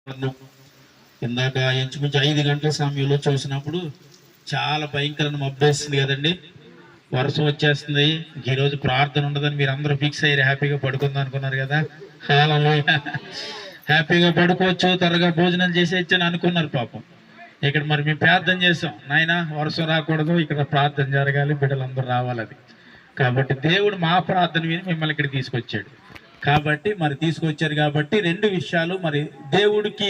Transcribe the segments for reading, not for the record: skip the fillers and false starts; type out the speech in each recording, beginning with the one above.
ఇందాక ఇంచుమించు 5 గంటల సమయంలో చూసినప్పుడు చాలా భయంకరమైన మబ్బేస్తుంది కదండి. వర్షం వచ్చేస్తుంది. ఈరోజు ప్రార్థన ఉండదని మీరు అందరూ ఫిక్స్ అయ్యారు. హ్యాపీగా పడుకుందాం అనుకున్నారు కదా. హల్లెలూయా. హ్యాపీగా పడుకోవచ్చు, త్వరగా భోజనం చేసేయచ్చు అని అనుకున్నారు పాపం. ఇక్కడ మరి మేము ప్రార్థన చేసాం, నాయన వర్షం రాకూడదు, ఇక్కడ ప్రార్థన జరగాలి, బిడ్డలందరూ రావాలని. కాబట్టి దేవుడు మా ప్రార్థన విని మిమ్మల్ని ఇక్కడ తీసుకొచ్చాడు. కాబట్టి మరి తీసుకొచ్చారు కాబట్టి 2 విషయాలు. మరి దేవుడికి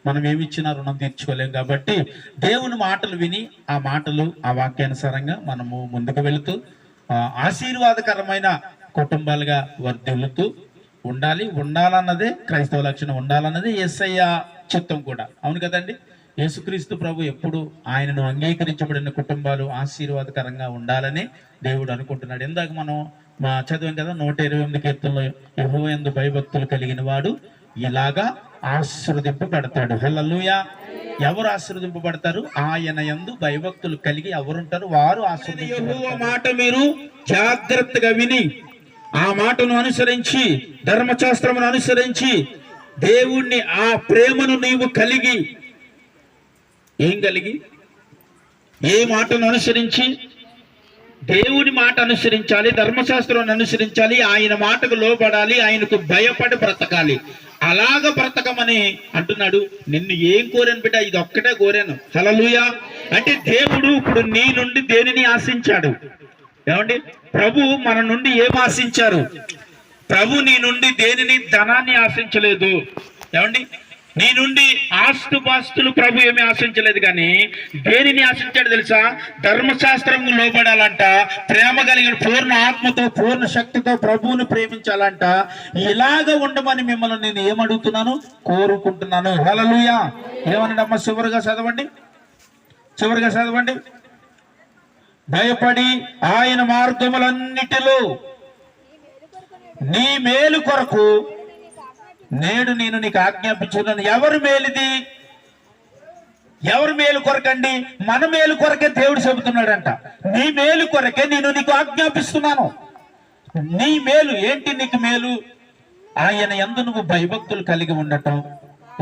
మనం ఏమిచ్చినా రుణం తీర్చుకోలేం. కాబట్టి దేవుని మాటలు విని ఆ మాటలు ఆ వాక్యానుసారంగా మనము ముందుకు వెళుతూ ఆశీర్వాదకరమైన కుటుంబాలుగా వర్ధిల్లుతూ ఉండాలన్నదే క్రైస్తవ లక్షణం. ఉండాలన్నదే యేసయ్య చిత్తం కూడా. అవును కదండి. యేసుక్రీస్తు ప్రభు ఎప్పుడు ఆయనను అంగీకరించబడిన కుటుంబాలు ఆశీర్వాదకరంగా ఉండాలని దేవుడు అనుకుంటున్నాడు. ఇందాక మనం చదివాం కదా 128 కీర్తనలో, యెహోవా యందు భయభక్తులు కలిగిన వాడు ఇలాగా ఆశీర్వదింపబడతాడు. హల్లెలూయా. ఎవరు ఆశీర్వదింపబడతారు? ఆయన యందు భయభక్తులు కలిగి ఎవరుంటారు వారు ఆశీర్వదింపబడతారు. యెహోవా మాట మీరు జాగ్రత్తగా విని ఆ మాటను అనుసరించి, ధర్మశాస్త్రమును అనుసరించి, దేవుణ్ణి ఆ ప్రేమను నీవు కలిగి ఏ మాటను అనుసరించి, దేవుని మాట అనుసరించాలి, ధర్మశాస్త్రాన్ని అనుసరించాలి, ఆయన మాటకు లోబడాలి, ఆయనకు భయపడి బ్రతకాలి. అలాగ బ్రతకమని అంటున్నాడు. నిన్ను ఏం కోరాను బిడ్డ? ఇది ఒక్కటే కోరాను. హల్లెలూయా. అంటే దేవుడు ఇప్పుడు నీ నుండి దేనిని ఆశించాడు? ఏమండి, ప్రభు మన నుండి ఏం ఆశించారు? ప్రభు నీ నుండి దేనిని, ధనాన్ని ఆశించలేదు. ఏమండి, నీ నుండి ఆస్తుపాస్తులు ప్రభు ఏమీ ఆశించలేదు. కానీ దేనిని ఆశించాడు తెలుసా? ధర్మశాస్త్రం లోబడాలంట, ప్రేమ కలిగిన పూర్ణ ఆత్మతో పూర్ణ శక్తితో ప్రభువుని ప్రేమించాలంట. ఇలాగ ఉండమని మిమ్మల్ని నేను ఏమడుగుతున్నాను, కోరుకుంటున్నాను. హల్లెలూయా. ఏమన్నాడమ్మా? చివరిగా చదవండి. భయపడి ఆయన మార్గములన్నిటిలో నీ మేలు కొరకు నేడు నేను నీకు ఆజ్ఞాపించున్నాను. ఎవరు మేలుది? ఎవరు మేలు కొరకండి? మన మేలు కొరకే దేవుడు చెబుతున్నాడంట. నీ మేలు కొరకే నేను నీకు ఆజ్ఞాపిస్తున్నాను. నీ మేలు ఏంటి? నీకు మేలు ఆయన యందు నువ్వు భయభక్తులు కలిగి ఉండటం.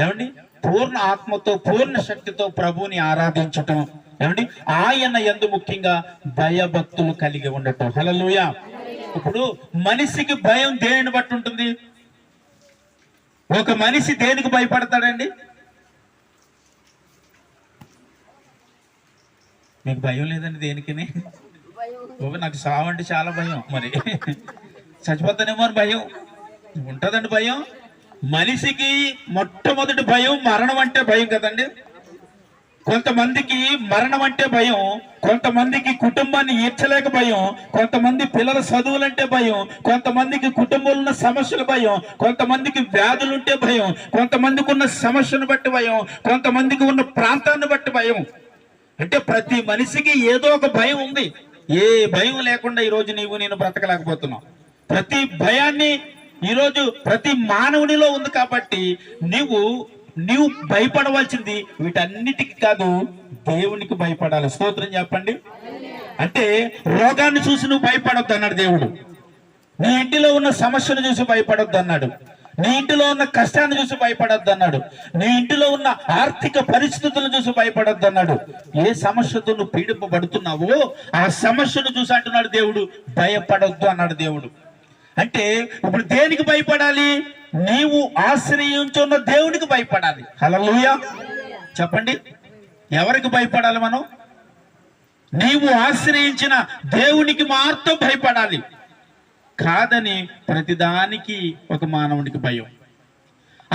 ఏమండి, పూర్ణ ఆత్మతో పూర్ణ శక్తితో ప్రభువుని ఆరాధించటం. ఏమండి, ఆయన యందు ముఖ్యంగా భయభక్తులు కలిగి ఉండటం. హల్లెలూయా. ఇప్పుడు మనిషికి భయం దేనిని బట్టి ఉంటుంది? ఒక మనిషి దేనికి భయపడతాడండి? మీకు భయం లేదండి దేనికి? నాకు సావు అంటే చాలా భయం. మరి చచ్చిపోతానేమో అని భయం ఉంటుందండి. భయం మనిషికి మొట్టమొదటి భయం మరణం అంటే భయం కదండి. కొంతమందికి మరణం అంటే భయం, కొంతమందికి కుటుంబాన్ని ఈడ్చలేక భయం, కొంతమంది పిల్లల చదువులంటే భయం, కొంతమందికి కుటుంబంలో సమస్యల భయం, కొంతమందికి వ్యాధులుంటే భయం, కొంతమందికి ఉన్న సమస్యను బట్టి భయం, కొంతమందికి ఉన్న ప్రాంతాన్ని బట్టి భయం. అంటే ప్రతి మనిషికి ఏదో ఒక భయం ఉంది. ఏ భయం లేకుండా ఈరోజు నేను బ్రతకలేకపోతున్నావు. ప్రతి భయాన్ని ఈరోజు ప్రతి మానవునిలో ఉంది. కాబట్టి నీవు భయపడవలసింది వీటన్నిటికి కాదు, దేవునికి భయపడాలి. స్తోత్రం చెప్పండి. అంటే రోగాన్ని చూసి నువ్వు భయపడొద్దు అన్నాడు దేవుడు. నీ ఇంటిలో ఉన్న సమస్యను చూసి భయపడొద్దు అన్నాడు. నీ ఇంటిలో ఉన్న కష్టాన్ని చూసి భయపడొద్దు అన్నాడు. నీ ఇంటిలో ఉన్న ఆర్థిక పరిస్థితులను చూసి భయపడొద్దు అన్నాడు. ఏ సమస్యతో నువ్వు పీడింపబడుతున్నావో ఆ సమస్యను చూసి అంటున్నాడు దేవుడు, భయపడొద్దు అన్నాడు దేవుడు. అంటే ఇప్పుడు దేనికి భయపడాలి? నీవు ఆశ్రయించున్న దేవునికి భయపడాలి. హల్లెలూయా. చెప్పండి, ఎవరికి భయపడాలి మనం? నీవు ఆశ్రయించిన దేవునికి మాత్రం భయపడాలి. కాదని ప్రతిదానికి ఒక మానవునికి భయం.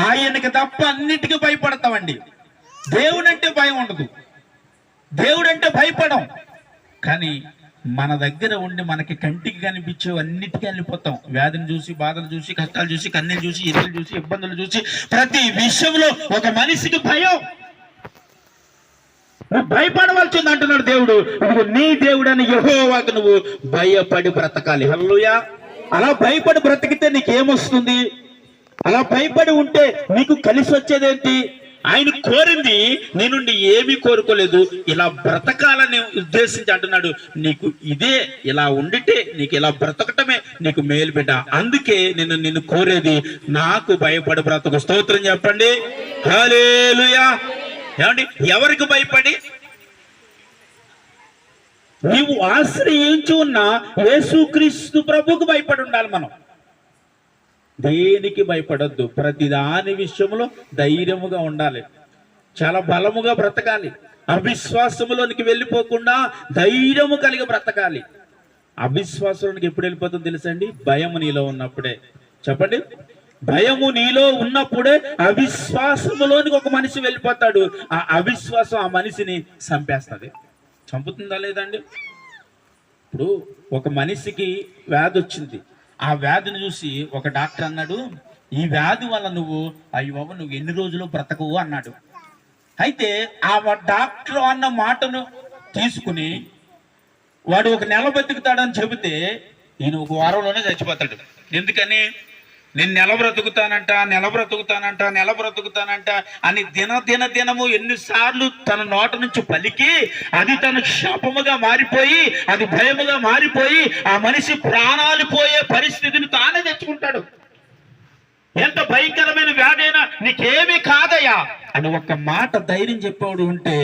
ఆయనకి తప్ప అన్నిటికీ భయపడతామండి. దేవుడు అంటే భయం ఉండదు. దేవుడు అంటే భయపడం. కానీ మన దగ్గర ఉండి మనకి కంటికి కనిపించే అన్నిటికీ వెళ్ళిపోతాం. వ్యాధిని చూసి, బాధలు చూసి, కష్టాలు చూసి, కన్నీళ్ళు చూసి, ఇరువులు చూసి, ఇబ్బందులు చూసి, ప్రతి విషయంలో ఒక మనిషికి భయం. నువ్వు భయపడవలసింది అంటున్నాడు దేవుడు. నీ దేవుడు అని యెహోవాకు నువ్వు భయపడి బ్రతకాలి. హల్లెలూయా. అలా భయపడి బ్రతికితే నీకేమొస్తుంది? అలా భయపడి ఉంటే నీకు కలిసి వచ్చేదేంటి? ఆయన కోరింది నీ నుండి ఏమీ కోరుకోలేదు, ఇలా బ్రతకాలని ఉద్దేశించి అంటున్నాడు. నీకు ఇదే ఇలా ఉండితే, నీకు ఇలా బ్రతకటమే నీకు మేలు బిడ్డ. అందుకే నిన్ను కోరేది, నాకు భయపడి బ్రతుకు. స్తోత్రం చెప్పండి. హల్లెలూయా. ఏమండి, ఎవరికి భయపడి? నీవు ఆశ్రయించి ఉన్న యేసుక్రీస్తు ప్రభువుకు భయపడి ఉండాలి. మనం దేనికి భయపడొద్దు. ప్రతి దాని విషయంలో ధైర్యముగా ఉండాలి, చాలా బలముగా బ్రతకాలి. అవిశ్వాసములోనికి వెళ్ళిపోకుండా ధైర్యము కలిగి బ్రతకాలి. అవిశ్వాసంలోనికి ఎప్పుడు వెళ్ళిపోతుందో తెలుసండి? భయము నీలో ఉన్నప్పుడే. చెప్పండి, భయము నీలో ఉన్నప్పుడే అవిశ్వాసములోనికి ఒక మనిషి వెళ్ళిపోతాడు. ఆ అవిశ్వాసం ఆ మనిషిని చంపేస్తుంది. చంపుతుందా లేదండి? ఇప్పుడు ఒక మనిషికి వ్యాధి వచ్చింది. ఆ వ్యాధిని చూసి ఒక డాక్టర్ అన్నాడు, ఈ వ్యాధి వల్ల నువ్వు ఎన్ని రోజులు బ్రతకవు అన్నాడు. అయితే ఆ డాక్టర్ అన్న మాటను తీసుకుని వాడు ఒక నెల బతుకుతాడని చెబితే ఈయన ఒక వారంలోనే చచ్చిపోతాడు. ఎందుకని? నేను నెల బ్రతుకుతానంట అని దినము ఎన్నిసార్లు తన నోట నుంచి పలికి అది తన శాపముగా మారిపోయి, అది భయముగా మారిపోయి ఆ మనిషి ప్రాణాలు పోయే పరిస్థితిని తానే తెచ్చుకుంటాడు. ఎంత భయంకరమైన వ్యాధైనా నీకేమీ కాదయ్యా అని ఒక్క మాట ధైర్యం చెప్పాడు ఉంటే,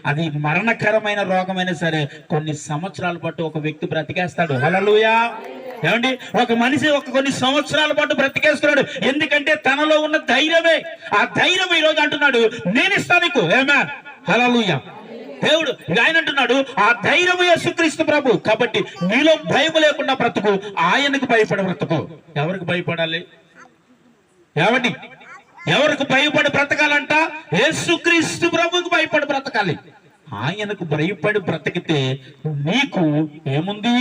అది మరణకరమైన రోగమైనా సరే కొన్ని సంవత్సరాల పాటు ఒక వ్యక్తి బ్రతికేస్తాడు. హల్లెలూయా. ఏమండి, ఒక మనిషి కొన్ని సంవత్సరాల పాటు బ్రతికేస్తున్నాడు. ఎందుకంటే తనలో ఉన్న ధైర్యమే. ఆ ధైర్యం ఈ రోజు అంటున్నాడు, నేను ఇస్తాను నీకు. ఆమేన్. హల్లెలూయా. దేవుడు ఆయన అంటున్నాడు, ఆ ధైర్యము యేసుక్రీస్తు ప్రభు. కాబట్టి నీలో భయం లేకుండా బ్రతుకు, ఆయనకు భయపడి బ్రతుకు. ఎవరికి భయపడాలి? ఏమండి, ఎవరికి భయపడి బ్రతకాలంట? యేసుక్రీస్తు ప్రభువుకు భయపడి బ్రతకాలి. ఆయనకు భయపడి బ్రతికితే నీకు ఏముంది?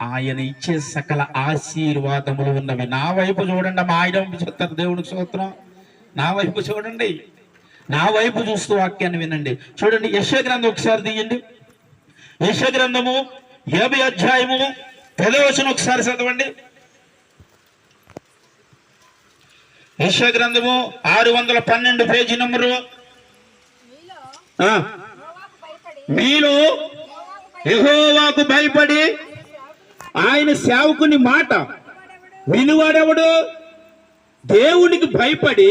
ఆయన ఇచ్చే సకల ఆశీర్వాదములు ఉన్నవి. నా వైపు చూడండి. మా ఆయన వైపు చూస్తారు. దేవునికి స్తోత్రం. నా వైపు చూడండి. నా వైపు చూస్తూ వాక్యాన్ని వినండి. చూడండి, యెషయా గ్రంథం ఒకసారి తీయండి. యెషయా గ్రంథము 50 అధ్యాయము 10వ వచనం ఒకసారి చదవండి. యెషయా గ్రంథము 612 పేజీ నంబరు. మీలో యెహోవాకు భయపడి ఆయన సేవకుని మాట వినువాడెవడు? దేవునికి భయపడి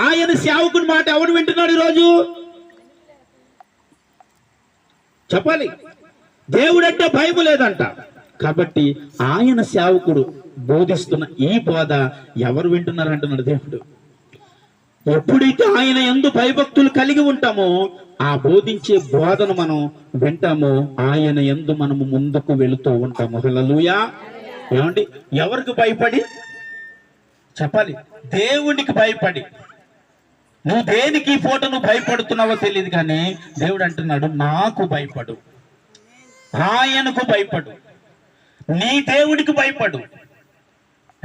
ఆయన సేవకుని మాట ఎవడు వింటున్నాడు ఈరోజు? చెప్పాలి. దేవుడంటే భయం లేదంట. కాబట్టి ఆయన సేవకుడు బోధిస్తున్న ఈ బోధ ఎవరు వింటున్నారు అంటున్నాడు దేవుడు. ఎప్పుడైతే ఆయన యందు భయభక్తులు కలిగి ఉంటామో, ఆ బోధించే బోధను మనం వింటామో, ఆయన యందు మనము ముందుకు వెళుతూ ఉంటాము. హల్లెలూయా. ఏమండి, ఎవరికి భయపడి? చెప్పాలి, దేవునికి భయపడి. నువ్వు దేనికి ఫోటో నువ్వు భయపడుతున్నావో తెలియదు, కానీ దేవుడు అంటున్నాడు, నాకు భయపడు, ఆయనకు భయపడు, నీ దేవుడికి భయపడు.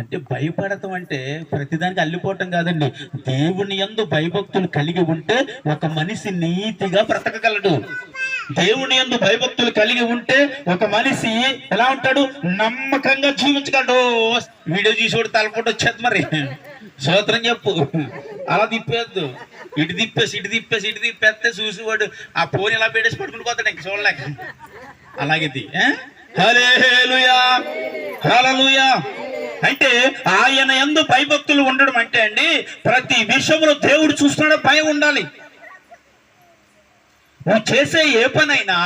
అంటే భయపడటం అంటే ప్రతిదానికి అల్లిపోవటం కాదండి. దేవుని యందు భయభక్తులు కలిగి ఉంటే ఒక మనిషి నీతిగా బ్రతకగలడు. దేవుని యందు భయభక్తులు కలిగి ఉంటే ఒక మనిషి ఎలా ఉంటాడు? నమ్మకంగా జీవించగలడు. వీడియో చూసి తలపోటు వచ్చేది. మరి స్తోత్రం చెప్పు. అలా తిప్పేద్దు. ఇటు తిప్పేస్తే చూసేవాడు ఆ ఫోన్ ఇలా పెట్టేసి పట్టుకుని పోతాడు, ఇంక చూడలేక. అలాగేది. హల్లెలూయా. హల్లెలూయా. అంటే ఆయన యందు భయభక్తులు ఉండడం అంటే అండి, ప్రతి విషయంలో దేవుడు చూస్తున్నాడు. భయం ఉండాలి. నువ్వు చేసే ఏ పనైనా,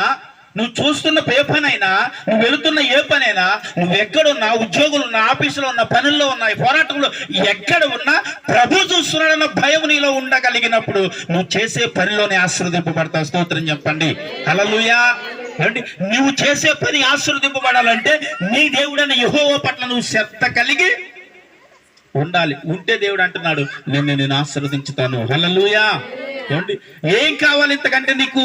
నువ్వు చూస్తున్న ఏ పనైనా, నువ్వు వెళుతున్న ఏ పనైనా, నువ్వు ఎక్కడున్నా, ఉద్యోగులు ఉన్న, ఆఫీసులో ఉన్న, పనుల్లో ఉన్న, పోరాటంలో ఎక్కడ ఉన్నా ప్రభు చూస్తున్నాడన్న భయం నీలో ఉండగలిగినప్పుడు నువ్వు చేసే పనిలోనే ఆశీర్వదింపబడతావు. స్తోత్రం చెప్పండి. హల్లెలూయా. నువ్వు చేసే పని ఆశీర్వదింపబడాలంటే నీ దేవుడైన యెహోవా పట్ల నువ్వు శ్రద్ధ కలిగి ఉండాలి. ఉంటే దేవుడు అంటున్నాడు, నేను ఆశీర్వదించుతాను. హల్లెలూయా. ఏం కావాలి ఇంతకంటే? నీకు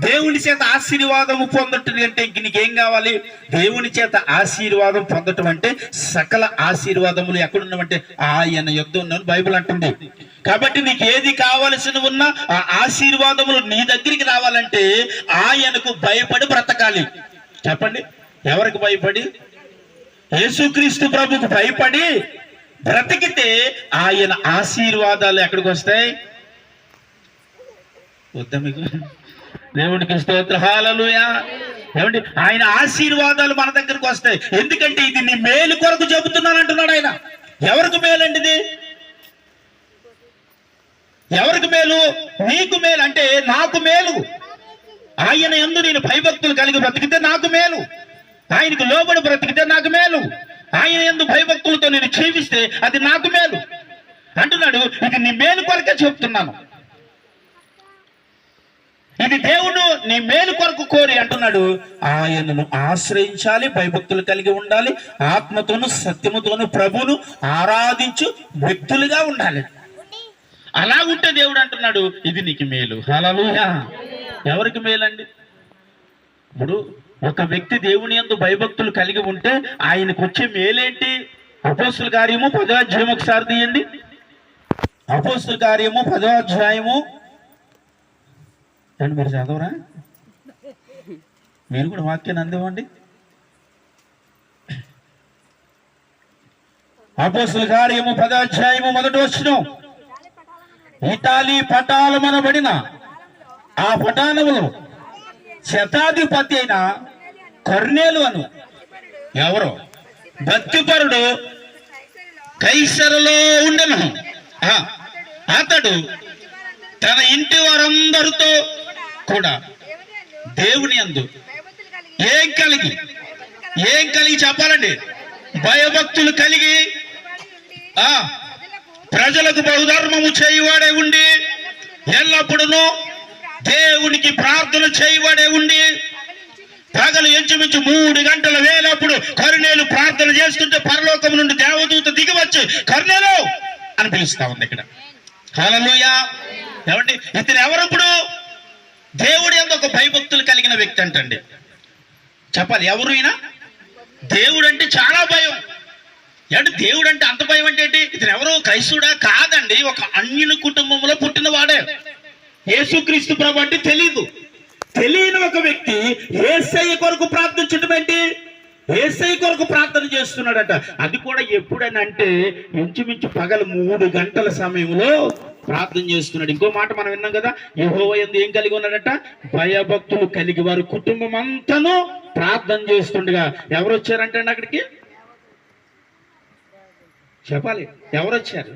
దేవుని చేత ఆశీర్వాదము పొందటం అంటే ఇంక నీకేం కావాలి? దేవుని చేత ఆశీర్వాదం పొందటం అంటే సకల ఆశీర్వాదములు ఎక్కడున్నామంటే ఆయన యొద్ద ఉన్నాను బైబిల్ అంటుంది. కాబట్టి నీకు ఏది కావలసిన ఉన్నా ఆ ఆశీర్వాదములు నీ దగ్గరికి రావాలంటే ఆయనకు భయపడి బ్రతకాలి. చెప్పండి, ఎవరికి భయపడి? యేసుక్రీస్తు ప్రభుకు భయపడి బ్రతికితే ఆయన ఆశీర్వాదాలు ఎక్కడికి వస్తాయి? వద్దా మీకు? దేవుడికి స్తోత్రం. హల్లెలూయా. ఏమండి ఆయన ఆశీర్వాదాలు మన దగ్గరకు వస్తాయి. ఎందుకంటే ఇది నీ మేలు కొరకు చెబుతున్నాను అంటున్నాడు ఆయన. ఎవరికి మేలండి ఇది? ఎవరికి మేలు? నీకు మేలు. అంటే నాకు మేలు. ఆయన యందు నేను భయభక్తులు కలిగి బ్రతికితే నాకు మేలు. ఆయనకు లోబడి బ్రతికితే నాకు మేలు. ఆయన యందు భయభక్తులతో నేను జీవిస్తే అది నాకు మేలు అంటున్నాడు. ఇది నీ మేలు కొరకే చెప్తున్నాను. ఇది దేవుడు నీ మేలు కొరకు కోరి అంటున్నాడు. ఆయనను ఆశ్రయించాలి, భయభక్తులు కలిగి ఉండాలి, ఆత్మతోను సత్యముతోను ప్రభువును ఆరాధించు వ్యక్తులుగా ఉండాలి. అలా ఉంటే దేవుడు అంటున్నాడు ఇది నీకు మేలు. హల్లెలూయా. ఎవరికి మేలండి? ఇప్పుడు ఒక వ్యక్తి దేవుని యందు భయభక్తులు కలిగి ఉంటే ఆయనకు వచ్చే మేలేంటి? అపోస్తుల కార్యము 10వ అధ్యాయం ఒకసారి తీయండి. అపోస్తుల కార్యము 10వ అధ్యాయము. అండి మీరు చదవరా? మీరు కూడా వాక్యాన్ని అందివ్వండి. అపోస్తుల కార్యము 10వ అధ్యాయము 1వ వచనం. ఇటాలీ పటాలమనబడిన ఆ పటాణములో శతాధిపతి అయిన కొర్నేలు అను ఎవరో భక్తిపరుడు కైసరులో ఉండెను. అతడు తన ఇంటి వారందరితో కూడా దేవుని యందు ఏం కలిగి చెప్పాలండి? భయభక్తులు కలిగి ప్రజలకు బహుధర్మము చేయువాడే ఉండి ఎల్లప్పుడూ దేవునికి ప్రార్థన చేయబడే ఉండి పగలు ఇంచుమించు 3 గంటల వేలప్పుడు కొర్నేలు ప్రార్థన చేస్తుంటే పరలోకం నుండి దేవదూత దిగి వచ్చి కొర్నేలు అని పిలుస్తా ఉంది ఇక్కడ. హల్లెలూయా. ఏమండి ఇతను ఎవరప్పుడు? దేవుడి యందు ఒక భయభక్తులు కలిగిన వ్యక్తి అంటండి. చెప్పాలి ఎవరు ఈయన? దేవుడు అంటే చాలా భయం. అంటే దేవుడు అంటే అంత భయం అంటే ఏంటి? ఇతను ఎవరు? క్రైస్తవుడా? కాదండి, ఒక అన్యుని కుటుంబంలో పుట్టిన వాడే. యేసుక్రీస్తు ప్రభు అంటే తెలియని ఒక వ్యక్తి యేసయ్య కొరకు ప్రార్థించడం ఏంటి? యేసయ్య కొరకు ప్రార్థన చేస్తున్నాడట. అది కూడా ఎప్పుడనంటే ఇంచుమించు పగలు 3 గంటల సమయంలో ప్రార్థన చేస్తున్నాడు. ఇంకో మాట మనం విన్నాం కదా, యెహోవా యందు ఏం కలిగి ఉన్నాడట? భయభక్తులు కలిగి వారి కుటుంబం అంతాను ప్రార్థన చేస్తుండగా ఎవరు వచ్చారంటే అక్కడికి? చెప్పాలి ఎవరు వచ్చారు?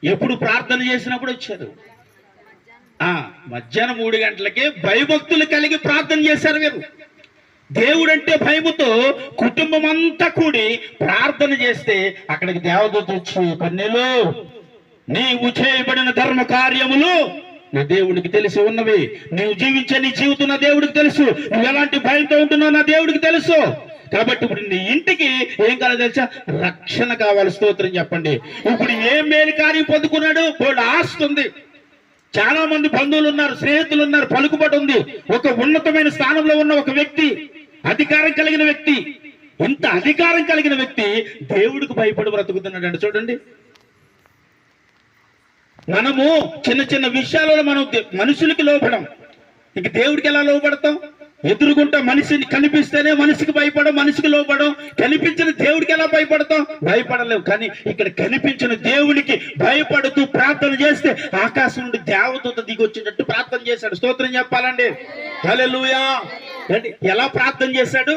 ఎప్పుడు ప్రార్థన చేసినప్పుడు వచ్చారు. మధ్యాహ్నం 3 గంటలకి భయభక్తులు కలిగి ప్రార్థన చేశారు వీరు. దేవుడు అంటే భయముతో కుటుంబం అంతా కూడి ప్రార్థన చేస్తే అక్కడికి దేవదూత వచ్చి కొర్నేలు నీవు చేయబడిన ధర్మ కార్యములు నా దేవుడికి తెలిసి ఉన్నవి. నీవు జీవించే నీ జీవితం నా దేవుడికి తెలుసు. నువ్వు ఎలాంటి భయంతో ఉంటున్నావు నా దేవుడికి తెలుసు. కాబట్టి ఇప్పుడు నీ ఇంటికి ఏం కావాలో తెలుసా? రక్షణ కావాలి. స్తోత్రం చెప్పండి. ఇప్పుడు ఏ మేలు కార్యం పొందుకున్నాడు? వాళ్ళు ఆస్తుంది. చాలా మంది బంధువులు ఉన్నారు, స్నేహితులు ఉన్నారు, పలుకుబడి ఉంది. ఒక ఉన్నతమైన స్థానంలో ఉన్న ఒక వ్యక్తి, అధికారం కలిగిన వ్యక్తి, ఇంత అధికారం కలిగిన వ్యక్తి దేవుడికి భయపడి బ్రతుకుతున్నాడు అంటే చూడండి. మనము చిన్న చిన్న విషయాలలో మనం మనుషులకి లోపడం, ఇంక దేవుడికి ఎలా లోపడతాం? ఎదురుగుంటా మనిషిని కనిపిస్తేనే మనిషికి భయపడం, మనిషికి లోపడం. కనిపించిన దేవుడికి ఎలా భయపడతాం? భయపడలేవు. కానీ ఇక్కడ కనిపించిన దేవుడికి భయపడుతూ ప్రార్థన చేస్తే ఆకాశం నుండి దేవదూత దిగి వచ్చినట్టు ప్రార్థన చేశాడు. స్తోత్రం చెప్పాలండి. హల్లెలూయా. ఎలా ప్రార్థన చేశాడు?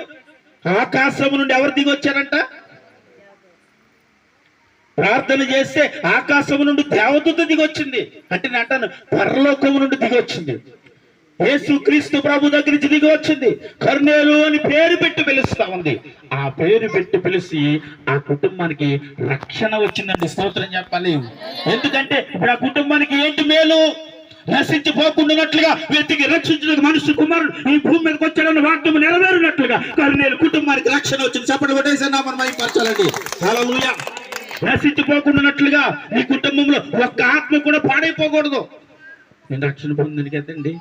ఆకాశం నుండి ఎవరు దిగి వచ్చారంట? ప్రార్థన చేస్తే ఆకాశం నుండి దేవదూత దిగి వచ్చింది. అంటే నేను అంటాను పరలోకం నుండి దిగి వచ్చింది. యేసుక్రీస్తు ప్రభు దగ్గర నుంచి దిగి వచ్చింది. కొర్నేలు అని పేరు పెట్టి పిలుస్తా ఉంది. ఆ పేరు పెట్టి పిలిచి ఆ కుటుంబానికి రక్షణ వచ్చిందండి. స్తోత్రం చెప్పాలి. ఎందుకంటే ఇప్పుడు ఆ కుటుంబానికి ఏంటి మేలు? నశించిపోకుండానట్లుగా వ్యక్తికి రక్షించడానికి మనుషు కుమారుడు ఈ భూమి మీదకి వచ్చాడన్న వాక్యం నెరవేరినట్లుగా కొర్నేలు కుటుంబానికి రక్షణ వచ్చింది. చెప్పండి కొట్టేసా మనం పరచాలండి. హల్లెలూయా. నశించిపోకుండానట్లుగా నీ కుటుంబంలో ఒక్క ఆత్మ కూడా పాడైపోకూడదు. నేను రక్షణ పొందింది కదండి,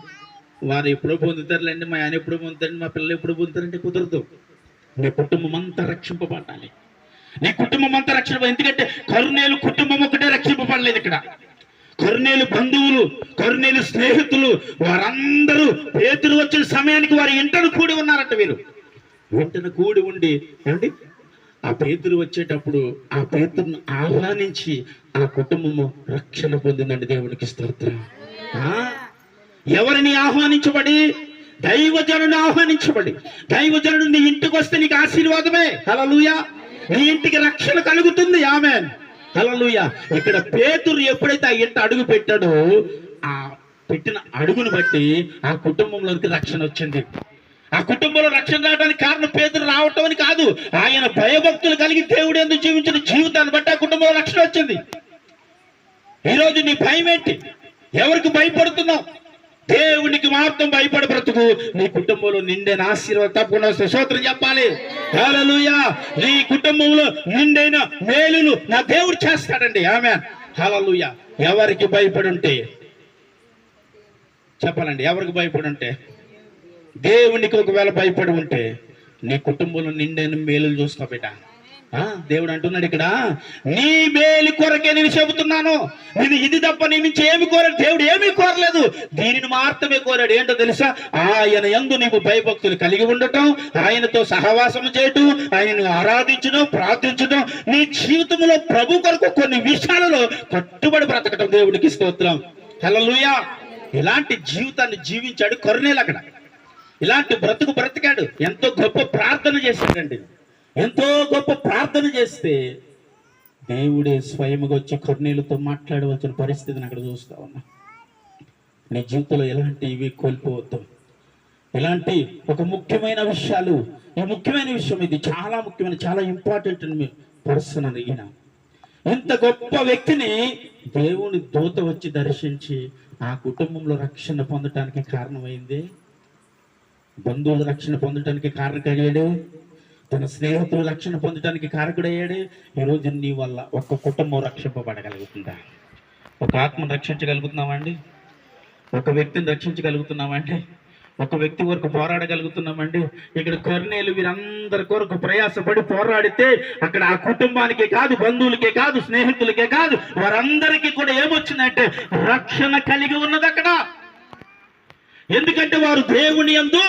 వారు ఎప్పుడో పొందుతారులేండి, మా ఆయన ఎప్పుడు పొందుతారండి, మా పిల్లలు ఎప్పుడు పొందుతారంటే కుదరదు. నీ కుటుంబం అంతా రక్షింపబడాలి. నీ కుటుంబం అంతా రక్షణ. ఎందుకంటే కొర్నేలు కుటుంబం ఒకటే రక్షింపబడలేదు. ఇక్కడ కొర్నేలు బంధువులు, కొర్నేలు స్నేహితులు వారందరూ పేతురు వచ్చిన సమయానికి వారి ఇంటను కూడి ఉన్నారంట. వీరు ఇంటను కూడి ఉండి ఏమండి ఆ పేతురు వచ్చేటప్పుడు ఆ పేతురును ఆహ్వానించి ఆ కుటుంబము రక్షణ పొందిందండి. దేవునికి స్తోత్రం. ఎవరిని ఆహ్వానించబడి దైవజనుని ఆహ్వానించబడి, దైవజనుడు నీ ఇంటికి వస్తే నీకు ఆశీర్వాదమే. హల్లెలూయా. నీ ఇంటికి రక్షణ కలుగుతుంది. ఆమేన్. హల్లెలూయా. ఇక్కడ పేతురు ఎప్పుడైతే ఆ ఇంట అడుగు పెట్టాడో, ఆ పెట్టిన అడుగును బట్టి ఆ కుటుంబంలోకి రక్షణ వచ్చింది. ఆ కుటుంబంలో రక్షణ రావడానికి కారణం పేతురు రావటం అని కాదు, ఆయన భయభక్తులు కలిగి దేవుడు ఎందుకు జీవించిన జీవితాన్ని బట్టి ఆ కుటుంబంలో రక్షణ వచ్చింది. ఈరోజు నీ భయం ఏంటి? ఎవరికి భయపడుతున్నావు? దేవునికి మాత్రం భయపడి బ్రతుకు. నీ కుటుంబంలో నిండైన ఆశీర్వాదం తప్పకుండా స్తోత్రం చెప్పాలి. హల్లెలూయా. నీ కుటుంబంలో నిండైన మేలులు నా దేవుడు చేస్తాడండి. ఆమేన్. హల్లెలూయా. ఎవరికి భయపడి ఉంటే చెప్పాలండి, ఎవరికి భయపడి ఉంటే? దేవునికి ఒకవేళ భయపడి ఉంటే నీ కుటుంబంలో నిండైన మేలులు చూస్తావు బిడ్డ. దేవుడు అంటున్నాడు ఇక్కడ, నీ మేలు కొరకే నేను చెబుతున్నాను, నేను ఇది తప్ప నీ నుంచి ఏమి కోరాడు? దేవుడు ఏమీ కోరలేదు, దీనిని మాత్రమే కోరాడు. ఏంటో తెలుసా? ఆయన యందు నీకు భయభక్తులు కలిగి ఉండటం, ఆయనతో సహవాసం చేయటం, ఆయనను ఆరాధించడం, ప్రార్థించడం, నీ జీవితంలో ప్రభు కొరకు కొన్ని విషయాలలో కట్టుబడి బ్రతకటం. దేవుడికి స్తోత్రం. హల్లెలూయా. ఇలాంటి జీవితాన్ని జీవించాడు కొర్నేలు. అక్కడ ఇలాంటి బ్రతుకు బ్రతికాడు. ఎంతో గొప్ప ప్రార్థన చేశాడండి. ఎంతో గొప్ప ప్రార్థన చేస్తే దేవుడే స్వయముగా వచ్చి కొర్నేలుతో మాట్లాడవలసిన పరిస్థితిని అక్కడ చూస్తా ఉన్నా. నీ జీవితంలో ఎలాంటివి కోల్పోవద్దు. ఇలాంటి ఒక ముఖ్యమైన విషయాలు, ఈ ముఖ్యమైన విషయం ఇది చాలా ముఖ్యమైన, చాలా ఇంపార్టెంట్ పర్సన్ అని. ఈయన ఇంత గొప్ప వ్యక్తిని దేవుని దూత వచ్చి దర్శించి ఆ కుటుంబంలో రక్షణ పొందటానికి కారణమైంది. బంధువుల రక్షణ పొందటానికి కారకుడయ్యాడు, తన స్నేహితులు రక్షణ పొందటానికి కారకుడయ్యాడు. ఈరోజు నీ వల్ల ఒక కుటుంబం రక్షింపబడగలుగుతుందా? ఒక ఆత్మను రక్షించగలుగుతున్నామండి? ఒక వ్యక్తిని రక్షించగలుగుతున్నామండి? ఒక వ్యక్తి వరకు పోరాడగలుగుతున్నామండి? ఇక్కడ కొర్నేలు వీరందరి కొరకు ప్రయాసపడి పోరాడితే అక్కడ ఆ కుటుంబానికే కాదు, బంధువులకే కాదు, స్నేహితులకే కాదు, వారందరికీ కూడా ఏమొచ్చిందంటే రక్షణ కలిగి ఉన్నది అక్కడ. ఎందుకంటే వారు దేవుని యందు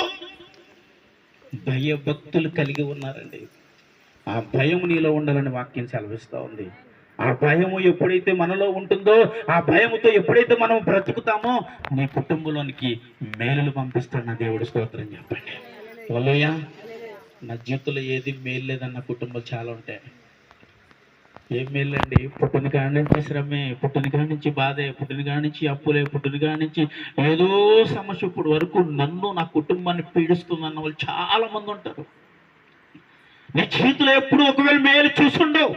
భయభక్తులు కలిగి ఉన్నారండి. ఆ భయం నీలో ఉండాలని వాక్యం సెలవిస్తూ ఉంది. ఆ భయము ఎప్పుడైతే మనలో ఉంటుందో, ఆ భయముతో ఎప్పుడైతే మనం బ్రతుకుతామో నీ కుటుంబంలోనికి మేలులు పంపిస్తాడు నా దేవుడు. స్తోత్రం చెప్పండి. హల్లెలూయా. నా జీవితంలో ఏది మేలు లేదన్న కుటుంబాలు చాలా ఉంటాయి. ఏం మేలండి? పుట్టిన కాడి నుంచి శ్రమే, పుట్టిన కాడి నుంచి బాధే, పుట్టిన కాడి నుంచి అప్పులే, పుట్టిన కాడి నుంచి ఏదో సమస్య. ఇప్పుడు వరకు నన్ను, నా కుటుంబాన్ని పీడిస్తుందన్న వాళ్ళు చాలా మంది ఉంటారు. నీ జీవితంలో ఎప్పుడు ఒకవేళ మేలు చూసుండవు.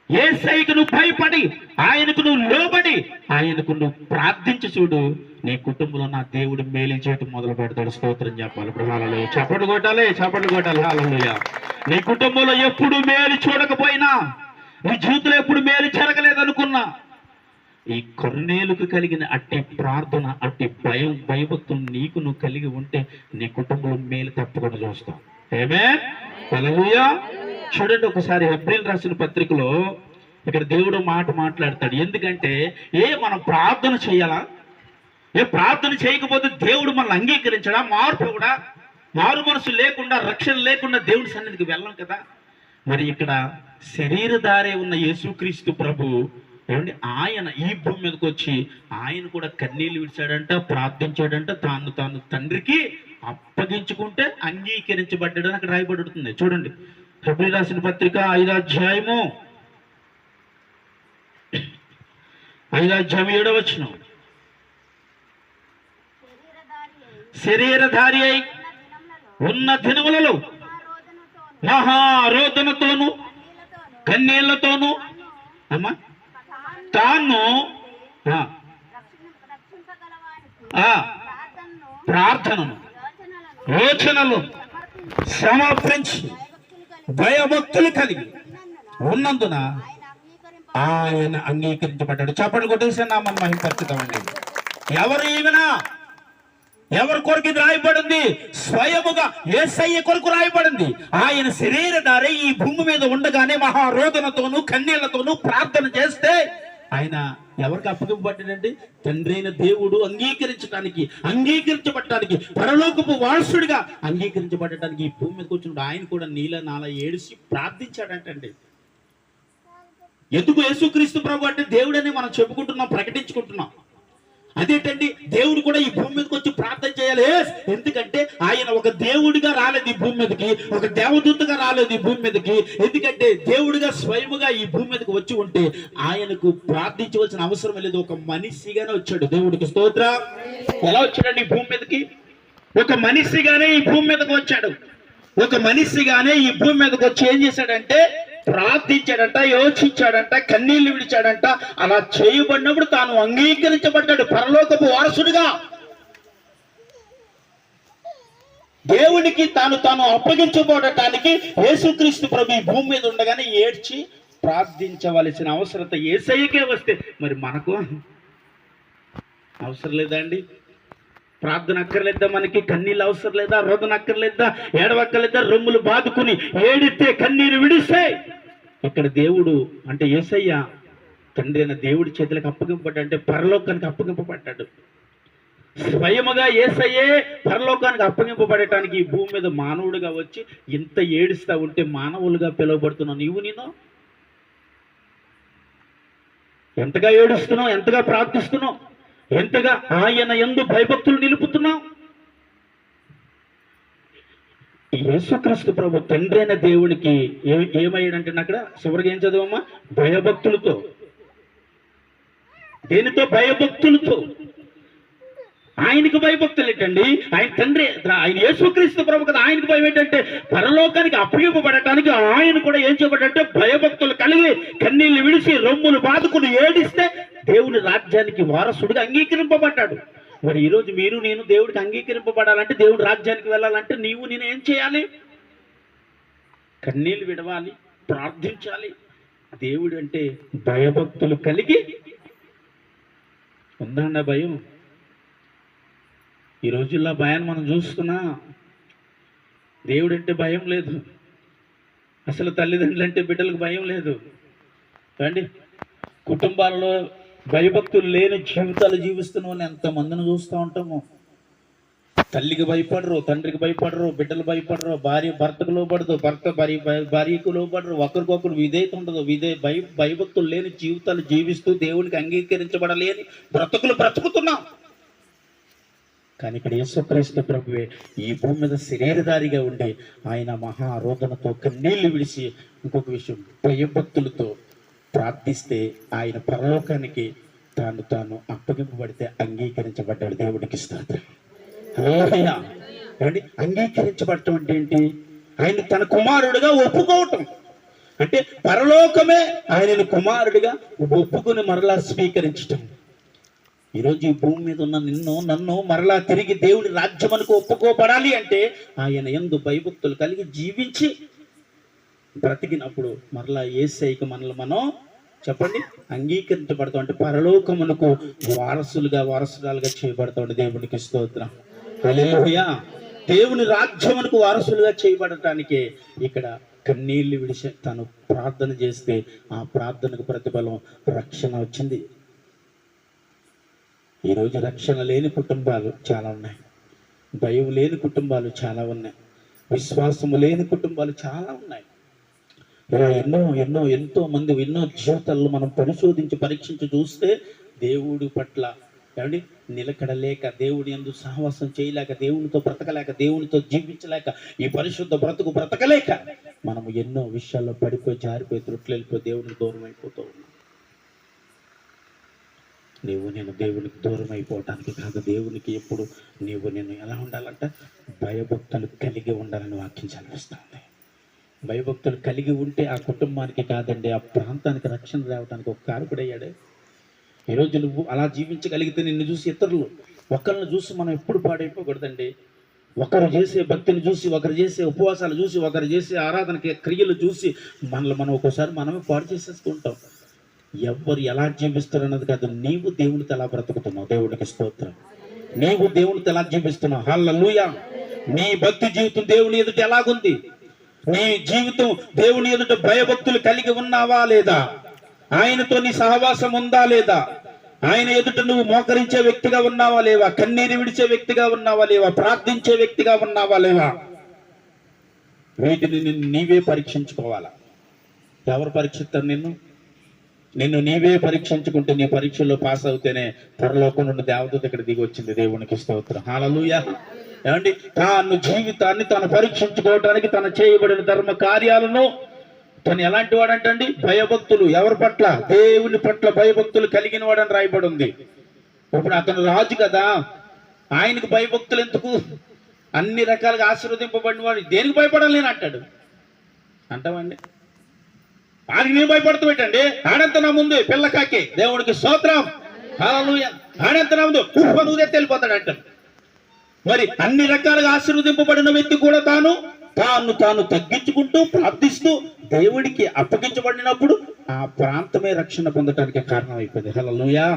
యేసయ్యకు నువ్వు భయపడి, ఆయనకు నువ్వు లోబడి, ఆయనకు నువ్వు ప్రార్థించి చూడు, నీ కుటుంబంలో నా దేవుడు మేలు చేయటం మొదలు పెడతాడు. స్తోత్రం చెప్పాలి. హల్లెలూయా. చప్పట్లు కొట్టాలి, చప్పట్లు కొట్టాలి. హల్లెలూయా. నీ కుటుంబంలో ఎప్పుడు మేలు చూడకపోయినా, నీ జీవితంలో ఎప్పుడు మేలు జరగలేదనుకున్నా, ఈ కొర్నేలుకు కలిగిన అట్టి ప్రార్థన, అట్టి భయభక్తులు నీకు నువ్వు కలిగి ఉంటే నీ కుటుంబంలో మేలు తప్పకుండా చూస్తావు. ఆమేన్. హల్లెలూయా. చూడండి ఒకసారి హెబ్రీయులు రాసిన పత్రికలో ఇక్కడ దేవుడు మాట్లాడతాడు. ఎందుకంటే మనం ప్రార్థన చేయాలా? ప్రార్థన చేయకపోతే దేవుడు మనల్ని అంగీకరించడా? మార్పు కూడా మారు మనసు లేకుండా, రక్షణ లేకుండా దేవుడి సన్నిధికి వెళ్ళం కదా. మరి ఇక్కడ శరీరధారే ఉన్న యేసుక్రీస్తు ప్రభు ఏమండి, ఆయన ఈ భూమి మీదకి వచ్చి ఆయన కూడా కన్నీళ్లు విడిచాడంట, ప్రార్థించాడంట, తాను తండ్రికి అప్పగించుకుంటే అంగీకరించబడ్డాడని అక్కడ రాయబడుతుంది. చూడండి హెబ్రీయులు రాసిన పత్రిక 5వ అధ్యాయము 7వ వచనం. శరీరధారి అయి ఉన్న దినములలో మహారోదనతోను కన్నీళ్లతోను అమ్మా తాను ప్రార్థనను యోచనలు సమర్పించి భయభక్తులు కలిగి ఉన్నందున ఆయన అంగీకరించబడ్డాడు. చప్పట్లు కొట్టేసి నామని మహిమపరచుతామండి. ఎవరు ఈమెనా? ఎవరి కొరకు ఇది రాయబడింది? స్వయముగా యేసయ్య కొరకు రాయబడింది. ఆయన శరీరధారి ఈ భూమి మీద ఉండగానే మహారోదనతోనూ కన్నీళ్లతోనూ ప్రార్థన చేస్తే ఆయన ఎవరికి అప్పగింపబడ్డాడండి? తండ్రి అయిన దేవుడు అంగీకరించబడటానికి, పరలోకపు వారసుడిగా అంగీకరించబడటానికి ఈ భూమి మీదకి వచ్చినప్పుడు ఆయన కూడా నీల నాలా ఏడిసి ప్రార్థించాడంటండి. ఎందుకు యేసుక్రీస్తు ప్రభు అంటే దేవుడని మనం చెప్పుకుంటున్నాం, ప్రకటించుకుంటున్నాం. అదేంటండి, దేవుడు కూడా ఈ భూమి మీదకి వచ్చి ప్రార్థన చేయాలి. ఎందుకంటే ఆయన ఒక దేవుడిగా రాలేదు ఈ భూమి మీదకి, ఒక దేవదూతగా రాలేదు ఈ భూమి మీదకి. ఎందుకంటే దేవుడిగా స్వయముగా ఈ భూమి మీదకి వచ్చి ఉంటే ఆయనకు ప్రార్థించవలసిన అవసరం లేదు, ఒక మనిషిగానే వచ్చాడు. దేవుడికి స్తోత్రం. ఎలా వచ్చాడండి ఈ భూమి మీదకి? ఒక మనిషిగానే ఈ భూమి మీదకి వచ్చాడు. ఒక మనిషిగానే ఈ భూమి మీదకి వచ్చి ఏం చేశాడంటే ప్రార్థించాడంట, యోచించాడంట, కన్నీళ్లు విడిచాడంట. అలా చేయబడినప్పుడు తాను అంగీకరించబడ్డాడు పరలోకపు వారసుడిగా. దేవునికి తాను అప్పగించబడటానికి యేసుక్రీస్తు ప్రభు ఈ భూమి మీద ఉండగానే ఏడ్చి ప్రార్థించవలసిన అవసరత యేసయ్యకే వస్తే మరి మనకు అవసరం లేదా అండి? ప్రార్థన అక్కర్లేదా? మనకి కన్నీళ్ళు అవసరం లేదా? రోదన అక్కర్లేదా? ఏడవక్కర్లేదా? రొమ్ములు బాదుకుని ఏడితే కన్నీరు విడిస్తే ఇక్కడ దేవుడు అంటే యేసయ్య తండ్రి అయిన దేవుడి చేతులకు అప్పగింపబడ్డాడు, అంటే పరలోకానికి అప్పగింపబడ్డాడు. స్వయముగా యేసయ్యే పరలోకానికి అప్పగింపబడటానికి ఈ భూమి మీద మానవుడిగా వచ్చి ఇంత ఏడుస్తా ఉంటే మానవులుగా పిలువబడుతున్నావు నీవు. నేను ఎంతగా ఏడుస్తున్నావు, ఎంతగా ప్రార్థిస్తున్నావు, ఎంతగా ఆయన యందు భయభక్తులు నిలుపుతున్నావు. యేసుక్రీస్తు ప్రభు తండ్రి అయిన దేవునికి ఏమయ్యాడంటే అక్కడ చివరికి ఏం చదవమ్మా? భయభక్తులతో. దేనితో? భయభక్తులతో. ఆయనకు భయభక్తులు ఏంటండి? ఆయన తండ్రి, ఆయన యేసుక్రీస్తు ప్రభు కదా. ఆయనకు భయం ఏంటంటే పరలోకానికి అప్పగింపబడటానికి ఆయన కూడా ఏం చేయబడ్డంటే భయభక్తులు కలిగి కన్నీళ్లు విడిచి రొమ్ములు బాదుకుని ఏడిస్తే దేవుని రాజ్యానికి వారసుడిగా అంగీకరింపబడ్డాడు. మరి ఈరోజు మీరు నేను దేవుడికి అంగీకరింపబడాలంటే, దేవుడి రాజ్యానికి వెళ్ళాలంటే నీవు నేను ఏం చేయాలి? కన్నీళ్లు విడవాలి, ప్రార్థించాలి. దేవుడు అంటే భయభక్తులు కలిగి ఉందన్న భయం. ఈ రోజుల్లో భయాన్ని మనం చూస్తున్నా. దేవుడు అంటే భయం లేదు. అసలు తల్లిదండ్రులు అంటే బిడ్డలకు భయం లేదు. రండి, కుటుంబాలలో భయభక్తులు లేని జీవితాలు జీవిస్తున్న వాళ్ళని ఎంతమందిని చూస్తూ ఉంటాము. తల్లికి భయపడరు, తండ్రికి భయపడరు, బిడ్డలు భయపడరు, భార్య భర్తకు లోపడదు, భర్త భార్యకు లోపడరు, ఒకరికొకరు విధేయత ఉండదు. భయభక్తులు లేని జీవితాలు జీవిస్తూ దేవునికి అంగీకరించబడలేని బ్రతుకుతున్నాం. కానీ ఇక్కడ యేసుక్రీస్తు ప్రభువే ఈ భూమి మీద శరీరధారిగా ఉండి ఆయన మహారోదనతో కన్నీళ్లు విడిచి, ఇంకొక విషయం, భయభక్తులతో ప్రార్థిస్తే ఆయన పరలోకానికి తాను అప్పగింపబడితే అంగీకరించబడ్డాడు. దేవుడికి స్తోత్రం. హల్లెలూయా. ఏమండి, అంగీకరించబడటం అంటే ఏంటి? ఆయన తన కుమారుడిగా ఒప్పుకోవటం. అంటే పరలోకమే ఆయనను కుమారుడిగా ఒప్పుకుని మరలా స్వీకరించటం. ఈరోజు ఈ భూమి మీద ఉన్న నన్ను మరలా తిరిగి దేవుడి రాజ్యమునకు ఒప్పుకోబడాలి అంటే ఆయన యందు భయభక్తులు కలిగి జీవించి బ్రతికినప్పుడు మరలా యేసయ్యకి మనం చెప్పండి అంగీకరించబడతాం. అంటే పరలోకమునకు వారసురాలుగా చేయబడతాం. దేవుడికి స్తోత్రం. హల్లెలూయా. దేవుని రాజ్యమునకు వారసులుగా చేయబడటానికే ఇక్కడ కన్నీళ్లు విడిచి తను ప్రార్థన చేస్తే ఆ ప్రార్థనకు ప్రతిఫలం రక్షణ వచ్చింది. ఈరోజు రక్షణ లేని కుటుంబాలు చాలా ఉన్నాయి, భయం లేని కుటుంబాలు చాలా ఉన్నాయి, విశ్వాసము లేని కుటుంబాలు చాలా ఉన్నాయి. ఇలా ఎంతో మంది ఎన్నో జీవితాలను మనం పరిశోధించి పరీక్షించి చూస్తే దేవుడి పట్ల ఏమండి నిలకడలేక, దేవుడి యందు సహవాసం చేయలేక, దేవునితో బ్రతకలేక, దేవునితో జీవించలేక, ఈ పరిశుద్ధ బ్రతకలేక మనము ఎన్నో విషయాల్లో పడిపోయి జారిపోయి త్రుట్లు వెళ్ళిపోయి దేవునికి దూరం అయిపోతూ ఉన్నాం. నేను దేవునికి దూరం అయిపోవటానికి కాదు, దేవునికి ఎప్పుడు నేను ఎలా ఉండాలంట? భయభక్తులు కలిగి ఉండాలని వాక్యం చదివిస్తుంది. భయభక్తులు కలిగి ఉంటే ఆ కుటుంబానికి కాదండి, ఆ ప్రాంతానికి రక్షణ రావడానికి ఒక కారకుడయ్యాడే. ఈరోజు నువ్వు అలా జీవించగలిగితే నిన్ను చూసి ఇతరులు, ఒకరిని చూసి మనం ఎప్పుడు పాడైపోకూడదండి. ఒకరు చేసే భక్తిని చూసి, ఒకరు చేసే ఉపవాసాలు చూసి, ఒకరు చేసే ఆరాధన క్రియలు చూసి మనం ఒక్కోసారి మనమే పాడు చేసేస్తూ ఉంటాం. ఎవరు ఎలా జీవిస్తారు అన్నది కాదు, నీవు దేవునితో ఎలా బ్రతుకుతున్నావు. దేవుడికి స్తోత్రం. నీవు దేవునితో ఎలా జీవిస్తున్నావు. హల్లెలూయా. నీ భక్తి జీవితం దేవుని ఎదుట ఎలాగుంది? నీ జీవితం దేవుని ఎదుట భయభక్తులు కలిగి ఉన్నావా లేదా? ఆయనతో నీ సహవాసం ఉందా లేదా? ఆయన ఎదుట నువ్వు మోకరించే వ్యక్తిగా ఉన్నావా లేవా? కన్నీరు విడిచే వ్యక్తిగా ఉన్నావా లేవా? ప్రార్థించే వ్యక్తిగా ఉన్నావా లేవా? వీటిని నీవే పరీక్షించుకోవాలా. ఎవరు పరీక్షిస్తారు నిన్ను? నిన్ను నీవే పరీక్షించుకుంటే నీ పరీక్షల్లో పాస్ అవుతేనే పరలోకం నుండి దేవదూత ఇక్కడ దిగి వచ్చింది. దేవునికి స్తోత్రం. హల్లెలూయా. ఏమండి, తాను జీవితాన్ని తాను పరీక్షించుకోవడానికి తను చేయబడిన ధర్మ కార్యాలను తను ఎలాంటి వాడంటండి? భయభక్తులు. ఎవరి పట్ల? దేవుని పట్ల భయభక్తులు కలిగిన వాడని రాయబడి ఉంది. ఇప్పుడు అతను రాజు కదా, ఆయనకు భయభక్తులు ఎందుకు? అన్ని రకాలుగా ఆశీర్వదింపబడిన వాడు దేనికి భయపడాలి నేను అంటాడు. అంటామండి? ఆయనకి నేను భయపడుతూ పెట్టండి. ఆడంత నా ముందు పిల్లకాకి దేవుడికి స్తోత్రం. హల్లెలూయా. ఆడంత నా ముందు నువ్వు వెళ్ళిపోతాడు అంటాడు. మరి అన్ని రకాలుగా ఆశీర్వదింపబడిన వ్యక్తి కూడా తాను తగ్గించుకుంటూ ప్రార్థిస్తూ దేవుడికి అప్పగించబడినప్పుడు ఆ ప్రాంతమే రక్షణ పొందటానికి కారణం అయిపోయింది. హల్లెలూయా.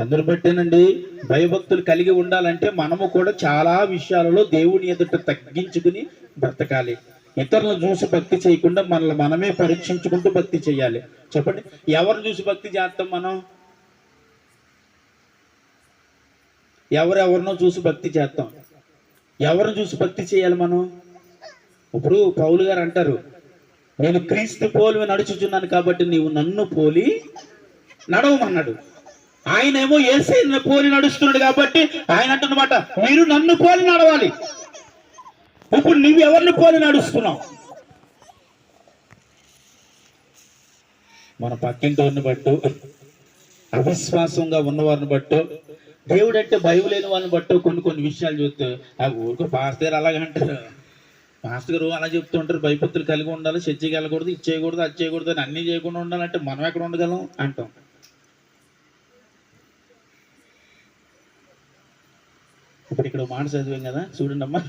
అందరూ బట్టేనండి, భయభక్తులు కలిగి ఉండాలంటే మనము కూడా చాలా విషయాలలో దేవుని ఎదుట తగ్గించుకుని బ్రతకాలి. ఇతరులను చూసి భక్తి చేయకుండా మనల్ని మనమే పరీక్షించుకుంటూ భక్తి చేయాలి. చెప్పండి, ఎవరిని చూసి భక్తి చేస్తాం మనం? ఎవరెవరినో చూసి భక్తి చేస్తాం. ఎవరిని చూసి భక్తి చేయాలి మనం? ఇప్పుడు పౌలు గారు అంటారు, నేను క్రీస్తు పోలి నడుచుచున్నాను కాబట్టి నీవు నన్ను పోలి నడవమన్నాడు. ఆయన ఏమో యేసయ్యను పోలి నడుస్తున్నాడు కాబట్టి ఆయన అంటున్నమాట, మీరు నన్ను పోలి నడవాలి. ఇప్పుడు నువ్వు ఎవరిని పోలి నడుస్తున్నావు? మన పక్కింటి వారిని బట్టు, అవిశ్వాసంగా ఉన్నవారిని బట్టు, దేవుడు అంటే భయం లేని వాళ్ళని బట్టు కొన్ని విషయాలు చూస్తే ఆ ఊరికో పాస్టర్ గారు అలాగంటారు. మాస్టర్ గారు అలా చెప్తూ ఉంటారు, భయభక్తులు కలిగి ఉండాలి, చర్చకి వెళ్ళకూడదు, ఇది చేయకూడదు, అది చేయకూడదు అని అన్నీ చేయకుండా ఉండాలంటే మనం ఎక్కడ ఉండగలం అంటాం. ఇప్పుడు ఇక్కడ మాట చదివాం కదా, చూడండి అమ్మా.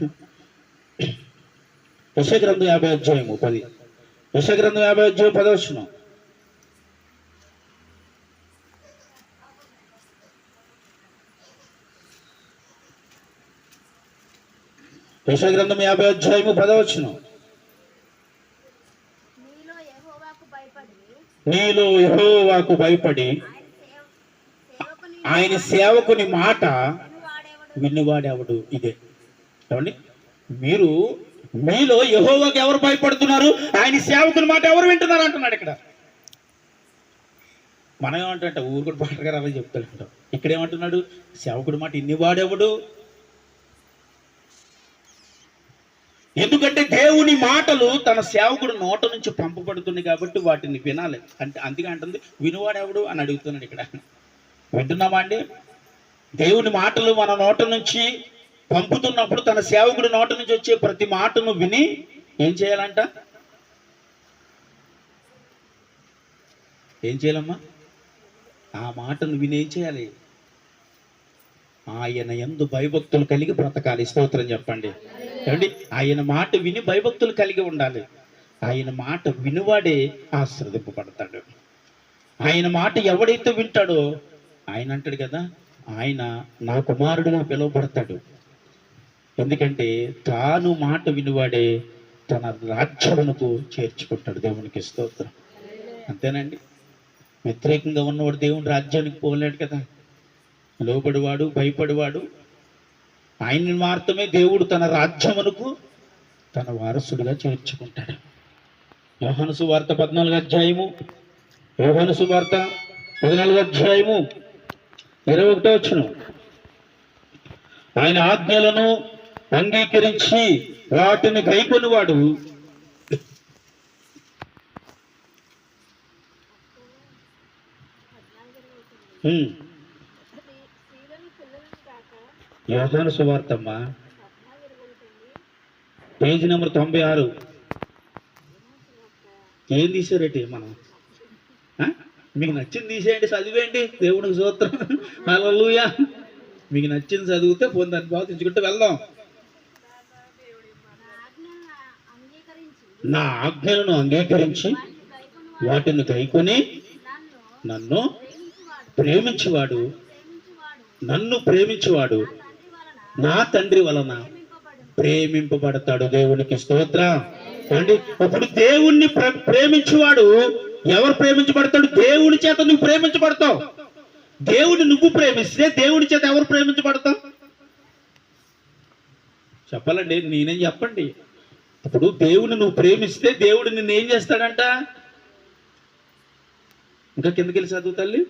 యెషయా 50:10. యెషయా 50:10. యెషయా 50:10. నీలో యెహోవాకు భయపడి ఆయన సేవకుని మాట వినువాడెవడు? ఇదే ఏమండి, మీలో యెహోవాకు ఎవరు భయపడుతున్నారు? ఆయన సేవకుని మాట ఎవరు వింటున్నారు అంటున్నాడు ఇక్కడ. మనం ఏమంటే ఊరుకుడు పాటలు గారు అలా చెప్తాడు. ఇక్కడ ఏమంటున్నాడు? సేవకుడి మాట ఇన్నివాడెవడు? ఎందుకంటే దేవుని మాటలు తన సేవకుడు నోట నుంచి పంపబడుతుంది కాబట్టి వాటిని వినాలి. అంటే అందుకే అంటుంది వినువాడెవడు అని అడుగుతున్నాడు ఇక్కడ. వింటున్నామా అండి? దేవుని మాటలు మన నోట నుంచి పంపుతున్నప్పుడు తన సేవకుడి నోట నుంచి వచ్చే ప్రతి మాటను విని ఏం చేయాలంట? ఏం చేయాలమ్మా? ఆ మాటను విని ఏం చేయాలి? ఆయన యందు భయభక్తులు కలిగి బ్రతకాలి. స్తోత్రం చెప్పండి. ఏమండి, ఆయన మాట విని భయభక్తులు కలిగి ఉండాలి. ఆయన మాట వినువాడే ఆశీర్వదింపబడతాడు. ఆయన మాట ఎవడైతే వింటాడో ఆయన అంటాడు కదా, ఆయన నా కుమారుడుగా పిలువబడతాడు. ఎందుకంటే తాను మాట వినువాడే తన రాజ్యమునకు చేర్చుకుంటాడు. దేవునికి స్తోత్రం. అంతేనండి. వ్యతిరేకంగా ఉన్నవాడు దేవుని రాజ్యానికి పోలేడు కదా. లోబడివాడు, భయపడివాడు ఆయన్ని మాత్రమే దేవుడు తన రాజ్యమునకు తన వారసుడిగా చేర్చుకుంటాడు. యోహాను సువార్త 14 యోహాను సువార్త 14 21. ఆయన ఆజ్ఞలను అంగీకరించి వాటిని గైకొనివాడు యోహాను సువార్త అమ్మా, పేజీ నెంబర్ 96. ఏం తీసారేటి మనం? మీకు నచ్చింది తీసేయండి, చదివేయండి. దేవునికి స్తోత్రం. హల్లెలూయా. మీకు నచ్చింది చదివితే పోనీ దాన్ని బాగా తెచ్చుకుంటూ వెళ్దాం. నా ఆజ్ఞలను అంగీకరించి వాటిని గైకొని నన్ను ప్రేమించువాడు నా తండ్రి వలన ప్రేమింపబడతాడు. దేవునికి స్తోత్రం అండి. ఇప్పుడు దేవుణ్ణి ప్రేమించువాడు ఎవరు ప్రేమించబడతాడు? దేవుని చేత నువ్వు ప్రేమించబడతావు. దేవుని నువ్వు ప్రేమిస్తే దేవుని చేత ఎవరు ప్రేమించబడతావు? చెప్పాలండి, నేనేం చెప్పండి. ఇప్పుడు దేవుని నువ్వు ప్రేమిస్తే దేవుడు నిన్ను ఏం చేస్తాడంట? ఇంకా కిందకి వెళ్ళి చదువు తల్లి.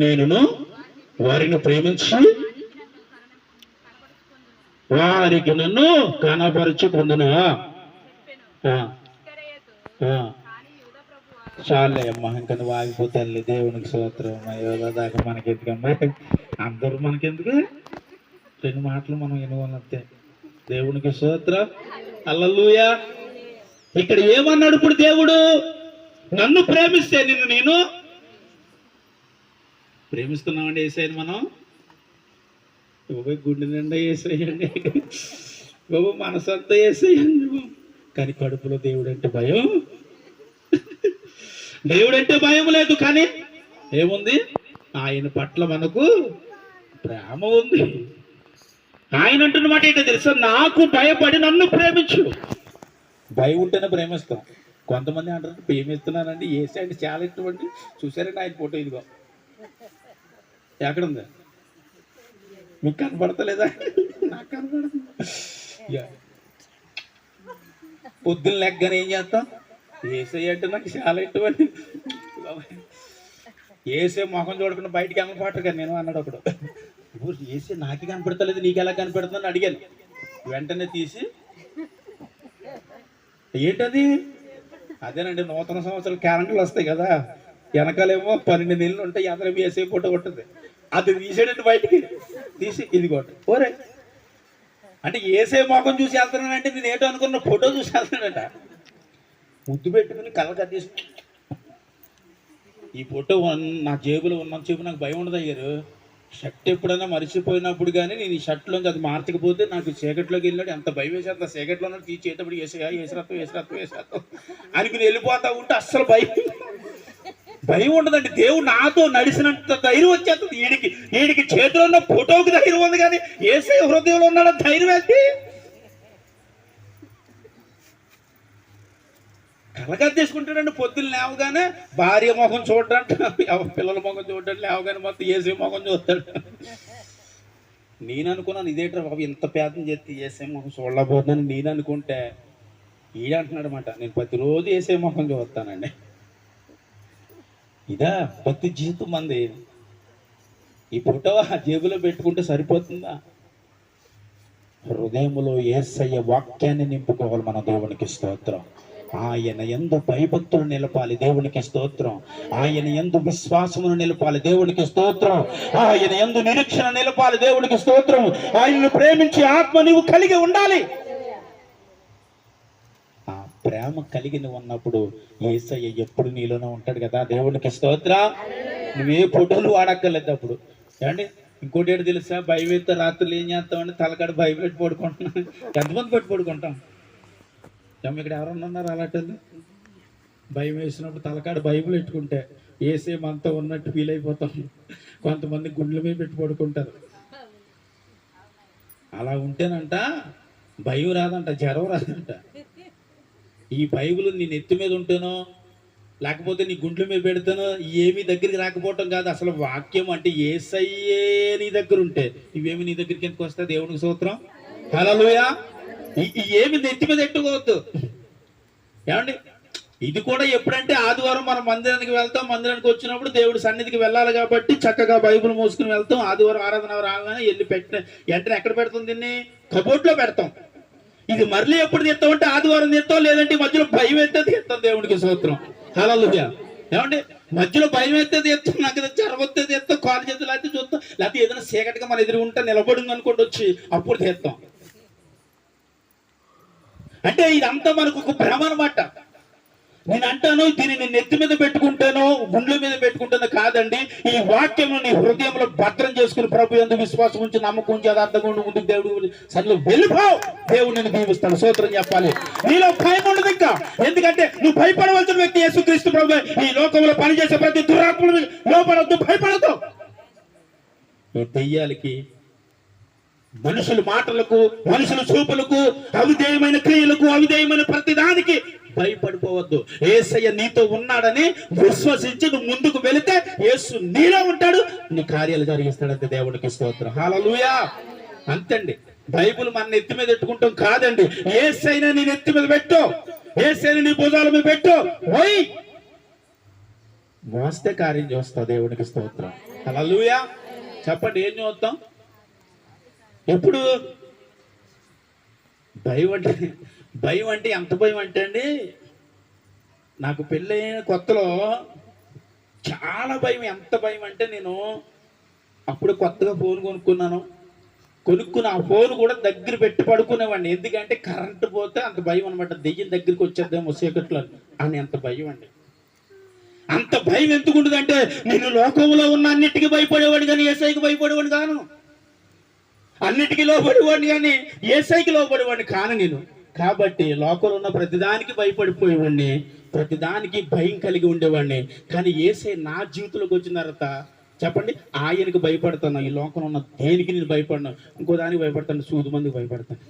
నేనును వారిని ప్రేమించి వారికి నన్ను కనపరుచుకుందును. చాలే అమ్మా, ఇంకా నువ్వు ఆగిపోతాయి. దేవునికి స్తోత్రం. యోగా దాకా మనకెందుకమ్మా, అందరూ మనకెందుకు, 2 మాటలు మనం వినవనంతే. దేవునికి స్తోత్రం. హల్లెలూయా. ఇక్కడ ఏమన్నాడు ఇప్పుడు దేవుడు? నన్ను ప్రేమిస్తే నిన్ను నేను ప్రేమిస్తున్నామండి. ఏసైని మనం గుండె నిండా వేసేయండి, మనసంతా వేసేయండి. కానీ కడుపులో దేవుడు అంటే భయం, దేవుడంటే భయం లేదు. కానీ ఏముంది? ఆయన పట్ల మనకు ప్రేమ ఉంది. ఆయన అంటున్నమాట ఏంటో తెలుసా? నాకు భయపడి నన్ను ప్రేమించు. భయం ఉంటేనే ప్రేమిస్తాం. కొంతమంది అంటారు ప్రేమిస్తున్నానండి, ఏసీ అంటే చాలా ఇష్టం అండి. చూసారండి ఆయన ఫోటో, ఇదిగో ఎక్కడుందా? మీకు కనపడతలేదా? నాకు కనపడుతుంది. పొద్దున్న లెక్కగానే ఏం చేస్తాం? ఏసీ అంటే నాకు చాలా ఇష్టం అండి. ఏసే మొహం చూడకుండా బయటికి వెళ్ళపాటు కానీ నేను అన్నాడు ఒకడు. ఏసీ నాకే కనపడతలేదు, నీకు ఎలా కనపడుతుందని అడిగాను. వెంటనే తీసి ఏంటది? అదేనండి, నూతన సంవత్సరాలు క్యాలెండర్లు వస్తాయి కదా, వెనకాలేమో 12 నెలలు ఉంటాయి, అందరూ ఏసే ఫోటో ఉంటుంది. అది తీసేటట్టు బయటికి తీసి ఇది కొట్ట. ఓరే అంటే ఏసే మొఖం చూసి వెళ్తున్నానంటే నేను ఏంటో అనుకున్న ఫోటో చూసి వెళ్తున్నాడట. ముద్దు పెట్టుకుని కళ్ళ కట్టేసి ఈ ఫోటో నా జేబులో ఉన్నంత సేపు నాకు భయం ఉండదు అయ్యారు. షర్ట్ ఎప్పుడైనా మరిచిపోయినప్పుడు కానీ నేను ఈ షర్ట్లోంచి అది మార్చకపోతే నాకు చీకట్లోకి వెళ్ళాడు ఎంత భయం వేసి అంత చీకట్లో ఉన్నాడు. తీసేటప్పుడు వేసేరత్వం అనుకుని వెళ్ళిపోతా ఉంటే అస్సలు భయం ఉండదండి. దేవుడు నాతో నడిచినంత ధైర్యం వచ్చేస్తుంది. వీడికి చేతిలో ఉన్న ఫోటోకి ధైర్యం ఉంది, కానీ ఏసే హృదయంలో ఉన్నాడో ధైర్యం ఏంటి? కలగద్దేసుకుంటాడండి. పొద్దున్న లేవగానే భార్య ముఖం చూడటం, పిల్లల ముఖం చూడటం, లేవగానే మొత్తం ఏసే ముఖం చూస్తాడు. నేను అనుకున్నాను ఇదేంటారు బాబు ఇంత పేదం చేస్తే ఏసే ముఖం చూడలేకపోతుందని నేను అనుకుంటే ఈడంటున్నాడు అనమాట, నేను ప్రతిరోజు ఏసే ముఖం చూస్తానండి. ఇదా భక్తి జీవితం మంది. ఈ ఫోటో ఆ జేబులో పెట్టుకుంటే సరిపోతుందా? హృదయంలో యేసయ్య వాక్యాన్ని నింపుకోవాలి మన. దేవునికి స్తోత్రం. ఆయన యందు భయభక్తులు నిలపాలి. దేవునికి స్తోత్రం. ఆయన యందు విశ్వాసమును నిలపాలి. దేవునికి స్తోత్రం. ఆయన యందు నిరీక్షణ నిలపాలి. దేవునికి స్తోత్రం. ఆయనను ప్రేమించే ఆత్మ నీవు కలిగి ఉండాలి. ఆ ప్రేమ కలిగి ఉన్నప్పుడు యేసయ్య ఎప్పుడు నీలోనే ఉంటాడు కదా. దేవునికి స్తోత్రం. నువ్వే ఫోటోలు వాడక్కర్లేదు అప్పుడు. ఏమండి ఇంకోటి ఏంటి తెలుసా? భయమైతే రాత్రులు ఏం చేస్తామంటే తలకాడ భయం పెట్టి పడుకుంటున్నాం. ఎంతమంది పెట్టి పడుకుంటాం? ఇక్కడ ఎవరన్నా ఉన్నారు అలాంటి? భయం వేసినప్పుడు తలకాడ బైబిల్ పెట్టుకుంటే ఏసే మనతో ఉన్నట్టు ఫీల్ అయిపోతాం. కొంతమంది గుండెల మీద పెట్టి పడుకుంటారు. అలా ఉంటేనంట భయం రాదంట, జ్వరం రాదంట. ఈ బైబిల్ నీ నెత్తి మీద ఉంటేనో లేకపోతే నీ గుండెల మీద పెడతానో ఏమీ దగ్గరికి రాకపోవటం కాదు. అసలు వాక్యం అంటే యేసయ్యే నీ దగ్గర ఉంటే ఇవేమి నీ దగ్గరికి ఎందుకు వస్తాయి? దేవునికి స్తోత్రం. హల్లెలూయా. ఏమి నెత్తి మీద ఎట్టుకోవద్దు. ఏమండి ఇది కూడా ఎప్పుడంటే ఆదివారం మనం మందిరానికి వెళ్తాం. మందిరానికి వచ్చినప్పుడు దేవుడి సన్నిధికి వెళ్ళాలి కాబట్టి చక్కగా బైబిల్ మోసుకుని వెళ్తాం. ఆదివారం ఆరాధన రాగానే వెళ్ళి వెంటనే ఎక్కడ పెడతాం? దీన్ని కబోర్డ్లో పెడతాం. ఇది మళ్ళీ ఎప్పుడు తీస్తామంటే ఆదివారం తీస్తాం, లేదంటే మధ్యలో భయం అయితే తీస్తాం. దేవునికి స్తోత్రం. హల్లెలూయా. ఏమండి మధ్యలో భయం అయితే తీస్తాం, నాకు జ్వరం వస్తే తీస్తాం, కాలు చేతులు అయితే చూస్తాం, లేకపోతే ఏదైనా చీకటిగా మన ఎదురు ఉంటే నిలబడింది అనుకోండి వచ్చి అప్పుడు తీస్తాం. అంటే ఇదంతా మనకు ఒక భ్రమ అనమాట. నేను అంటాను దీనిని నెత్తి మీద పెట్టుకుంటాను, గుండెల మీద పెట్టుకుంటాను కాదండి. ఈ వాక్యం నీ హృదయంలో భద్రం చేసుకుని ప్రభు యందు విశ్వాసం ఉంచి నమ్మకం ఉంచి యథార్థంగా ఉండి ముందుకు దేవుడు సన్నిధిలో వెళ్ళిపోవు. దేవుడు నిన్ను దీవిస్తాడు. స్తోత్రం చెప్పాలి. నీలో భయం ఉండదు ఇంకా. ఎందుకంటే నువ్వు భయపడవలసిన వ్యక్తి యేసుక్రీస్తు ప్రభు. ఈ లోకంలో పనిచేసే ప్రతి దురాత్మలు లోపడద్దు, భయపడద్దు. ఈ దెయ్యాలకి, మనుషుల మాటలకు, మనుషుల చూపులకు, అవిధేయమైన క్రియలకు, అవిధేయమైన ప్రతిదానికి భయపడిపోవద్దు. యేసయ్య నీతో ఉన్నాడని విశ్వసించి నువ్వు ముందుకు వెళితే యేసు నీలో ఉంటాడు, నీ కార్యాలు జరిగిస్తాడంతే. దేవునికి స్తోత్రం. హల్లెలూయా. అంతండి. బైబుల్ మన నెత్తి మీద పెట్టుకుంటాం కాదండి. యేసయ్యని నీ నెత్తి మీద పెట్టు, యేసయ్యని నీ భుజాల మీద పెట్టు, ఓయ్ మోస్తే కార్యం చేస్తావు. దేవునికి స్తోత్రం. హల్లెలూయా. చెప్పండి, ఏం చూస్తాం? ఎప్పుడు భయం అంటే ఎంత భయం అంటే అండి, నాకు పెళ్ళైన కొత్తలో చాలా భయం. ఎంత భయం అంటే, నేను అప్పుడు కొత్తగా ఫోన్ కొనుక్కుని ఆ ఫోన్ కూడా దగ్గర పెట్టి పడుకునేవాడిని. ఎందుకంటే కరెంటు పోతే అంత భయం అనమాట. దెయ్యం దగ్గరికి వచ్చేద్దామో చీకట్లో అని అంత భయం అండి. అంత భయం ఎందుకుంటుందంటే, నేను లోకంలో ఉన్న అన్నిటికీ భయపడేవాడిని కానీ యేసయ్యకి భయపడేవాడిని కాను. అన్నిటికీ లోపడేవాడిని కానీ యేసయ్యకి లోపడేవాడిని కాను నేను. కాబట్టి లోకంలో ఉన్న ప్రతిదానికి భయపడిపోయేవాడిని, ప్రతిదానికి భయం కలిగి ఉండేవాడిని. కానీ యేసయ్య నా జీవితంలోకి వచ్చిన తర్వాత చెప్పండి, ఆయనకి భయపడతాను. ఈ లోకంలో ఉన్న దేనికి నేను భయపడను. ఇంకో దానికి భయపడతాను, సూది మందికి భయపడతాను.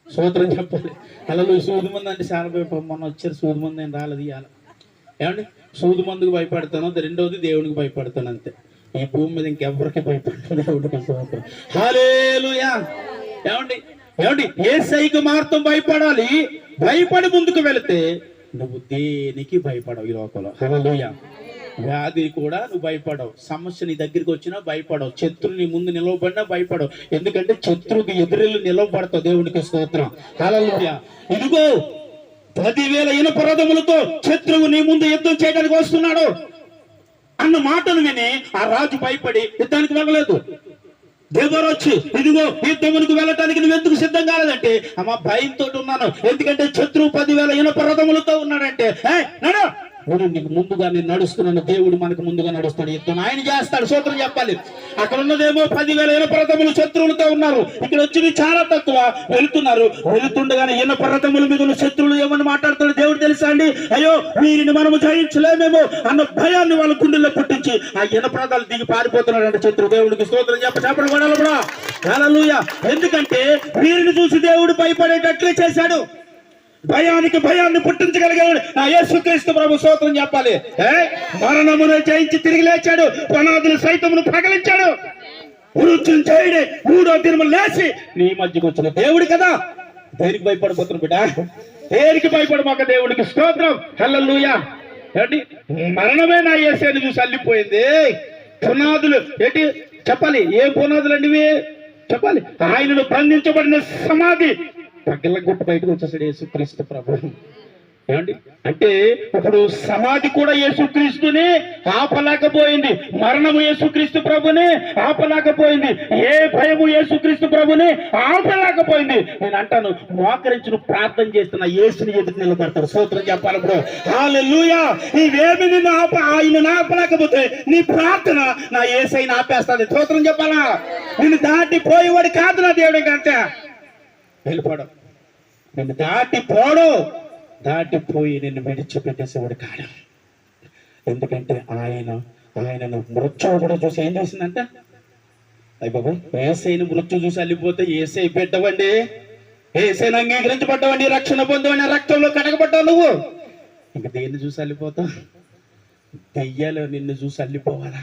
స్తోత్రం చెప్పాలి. అలా సూది మంది అంటే చాలా భయపడ. మొన్న వచ్చారు సూది మంది అని రాలేదు ఇవాళ. ఏమండి, సూది మందుకు భయపడతాను. రెండోది దేవునికి భయపడతాను. అంతే. ఈ భూమి మీద ఇంకెవ్వరికి భయపడతాను. దేవుడికి స్తోత్రం. హల్లెలూయా. ఏమండి యేసయ్యకి మాత్రం భయపడాలి. భయపడి ముందుకు వెళితే నువ్వు దేనికి భయపడవు ఈ లోకంలో. హల్లెలూయా. వ్యాధి కూడా నువ్వు భయపడవు. సమస్య నీ దగ్గరికి వచ్చినా భయపడవు. శత్రువు నీ ముందు నిలవబడినా భయపడవు. ఎందుకంటే శత్రువుకి ఎదురెళ్ళి నిలవబడతావు. దేవునికి స్తోత్రం. హల్లెలూయా. ఇదిగో 10,000 ఇనుప రథములతో శత్రువు నీ ముందు యుద్ధం చేయడానికి వస్తున్నాడు అన్న మాటను విని ఆ రాజు భయపడి యుద్ధానికి వెళ్ళలేదు. దేవుడు వచ్చి, ఇదిగో యుద్ధమునికి వెళ్ళటానికి నువ్వు ఎందుకు సిద్ధం కాలేదంటే, అమ్మ భయంతో ఉన్నాను. ఎందుకంటే శత్రువు 10,000 ఇనుప రథములతో ఉన్నాడంటే, నడు, నీకు ముందుగా నేను నడుస్తున్నాను. దేవుడు మనకు ముందుగా నడుస్తాడు. యుద్ధం ఆయన చేస్తాడు. స్తోత్రం చెప్పాలి. అక్కడ ఉన్నదేమో 10,000 ఇనుప రథములు శత్రువులతో ఉన్నారు. ఇక్కడ వచ్చి చాలా తక్కువ వెళుతుండగానే ఇనుప రథముల మీద ఉన్న శత్రువులు ఏమని మాట్లాడుతాడు దేవుడు తెలుసా అండి? అయ్యో వీరిని మనము జయించలేమేమో అన్న భయాన్ని వాళ్ళ గుండెల్లో పుట్టించి ఆ ఇనుప రథాలు దిగి పారిపోతున్నాడు అంటే శత్రువు. దేవుడికి స్తోత్రం చెప్పండి కూడా. హల్లెలూయా. ఎందుకంటే వీరిని చూసి దేవుడు భయపడేటట్లే చేశాడు. భయాన్ని పుట్టించగలిగాడు నా యేసుక్రీస్తు ప్రభు. స్తోత్రం చెప్పాలి. మరణమును జయించి తిరిగి లేచాడు. పునాదులు సైతమును పగలించాడు. వృత్తిని చేయడే 3వ దినము లేచి నీ మధ్యకు వచ్చిన దేవుడు కదా. దేనికి భయపడిపోతున్నా బిడ్డ? దేనికి భయపడమాక. దేవుడికి స్తోత్రం. హల్లెలూయా. ఏంటి మరణమే నా యేసుని చూసి అల్లిపోయింది. పునాదులు ఏంటి చెప్పాలి? ఏ పునాదులు అండి చెప్పాలి? ఆయనను బంధించబడిన సమాధి పగిల గుట్ట బయటకు వచ్చేసాడు యేసుక్రీస్తు ప్రభు. ఏమండి అంటే ఇప్పుడు సమాధి కూడా యేసుక్రీస్తుని ఆపలేకపోయింది. మరణము యేసుక్రీస్తు ప్రభుని ఆపలేకపోయింది. ఏ భయము యేసుక్రీస్తు ప్రభుని ఆపలేకపోయింది. నేను అంటాను, మోకరించి ప్రార్థన చేస్తున్న యేసుని ఎదురు నిలబడతాడు. స్తోత్రం చెప్పాలి. ఇప్పుడు హల్లెలూయా. ఇవేమి నిన్ను ఆయన ఆపలేకపోతే నీ ప్రార్థన నా యేసయ్యని ఆపేస్తుంది. స్తోత్రం చెప్పాలా. నిన్ను దాటిపోయేవాడు కాదు నా దేవుడి కంటే. వెళ్ళిపోవడం నిన్ను దాటిపోయి నిన్ను విడిచిపెట్టేసేవాడు కాదు. ఎందుకంటే ఆయనను మృత్యువు కూడా చూసి ఏం చేసిందంట? అయ్య బాబు, యేసయ్యను మృత్యు చూసి వెళ్ళిపోతే యేసయ్య పెట్టవండి, యేసయ్యను అంగీకరించబడ్డావండి, రక్షణ పొందవండి, రక్తంలో కడగబడ్డావు. నువ్వు ఇంక దేన్ని చూసి వెళ్ళిపోతావు? దెయ్యాలు నిన్ను చూసి వెళ్ళిపోవాలా?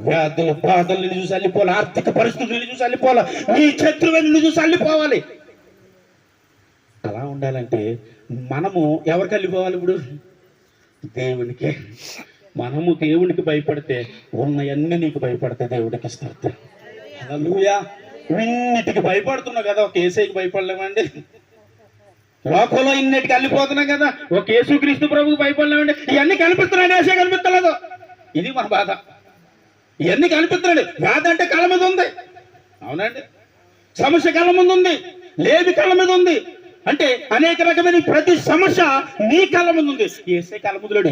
వ్యాధులు బాధలు నిన్ను చూసి వెళ్ళిపోవాలి. ఆర్థిక పరిస్థితులు చూసి వెళ్ళిపోవాలి. నీ శత్రువు నిన్ను చూసి వెళ్ళిపోవాలి. అలా ఉండాలంటే మనము ఎవరికి వెళ్ళిపోవాలి? ఇప్పుడు దేవునికి. మనము దేవునికి భయపడితే ఉన్నవన్నీ నీకు భయపడితే దేవుడికి స్తోత్రం. హల్లెలూయా. ఇన్నిటికి భయపడుతున్నావు కదా, ఒక యేసయ్యకి భయపడలేమండి. లోకంలో ఇన్నిటికి వెళ్ళిపోతున్నాం కదా, ఒక యేసుక్రీస్తు ప్రభువుకి భయపడలేమండి. ఇవన్నీ కనిపిస్తున్నాడు, యేసయ్య కనిపిస్తలేదు. ఇది మన బాధ. ఇవన్నీ కనిపిస్తున్నాడు. బాధ అంటే కళ్ళ మీద ఉంది. అవునండి. సమస్య కళ్ళ ముందు ఉంది, లేవి కళ్ళ మీద ఉంది. అంటే అనేక రకమైన ప్రతి సమస్య నీ కళ్ళ ముందు ఉంది. యేసయ్య కళ్ళ ముందు లేడు.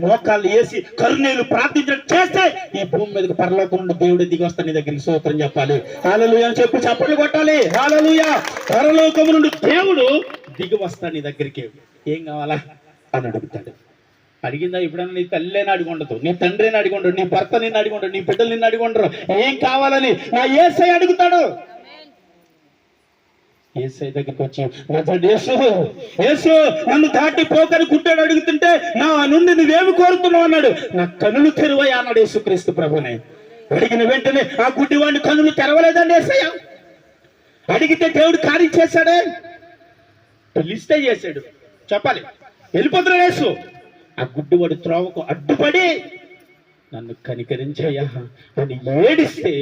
మోకాళ్ళు వేసి కరుణేలు ప్రార్థించడం చేస్తే ఈ భూమి మీదకి పరలోకం నుండి దేవుడు దిగి వస్తా నీ దగ్గరికి. స్తోత్రం చెప్పాలి. హల్లెలూయా అని చెప్పి చప్పట్లు కొట్టాలి. హల్లెలూయా. పరలోకం నుండి దేవుడు దిగి వస్తా నీ దగ్గరికి. ఏం కావాలా అని అడుగుతాడు. అడిగిందా ఎప్పుడన్నా? నీ తల్లిని అడిగి ఉండదు, నీ తండ్రిని అడిగి ఉండడు, నీ భర్త నిన్ను అడిగి ఉండడు, నీ బిడ్డలు నిన్ను అడిగి ఉండరు. ఏం కావాలని నా యేసయ్య అడుగుతాడు. యేసయ్య దగ్గరికి వచ్చి, యేసు నన్ను దాటిపోకని గుడ్డాడు అడుగుతుంటే నా నుండి నువ్వేమి కోరుతున్నావు అన్నాడు. నా కనులు తెరువయ్యా అన్నాడు యేసుక్రీస్తు ప్రభుని. అడిగిన వెంటనే ఆ గుడ్డివాడిని కనులు తెరవలేదండి యేసయ్య. అడిగితే దేవుడు కార్యం చేశాడే, పిలిస్తే చేశాడు. చెప్పాలి, వెళ్ళిపోతున్నా యేసు. ఆ గుడ్డివాడు త్రోవకు అడ్డుపడి నన్ను కనికరించయ్యా అని ఏడిస్తే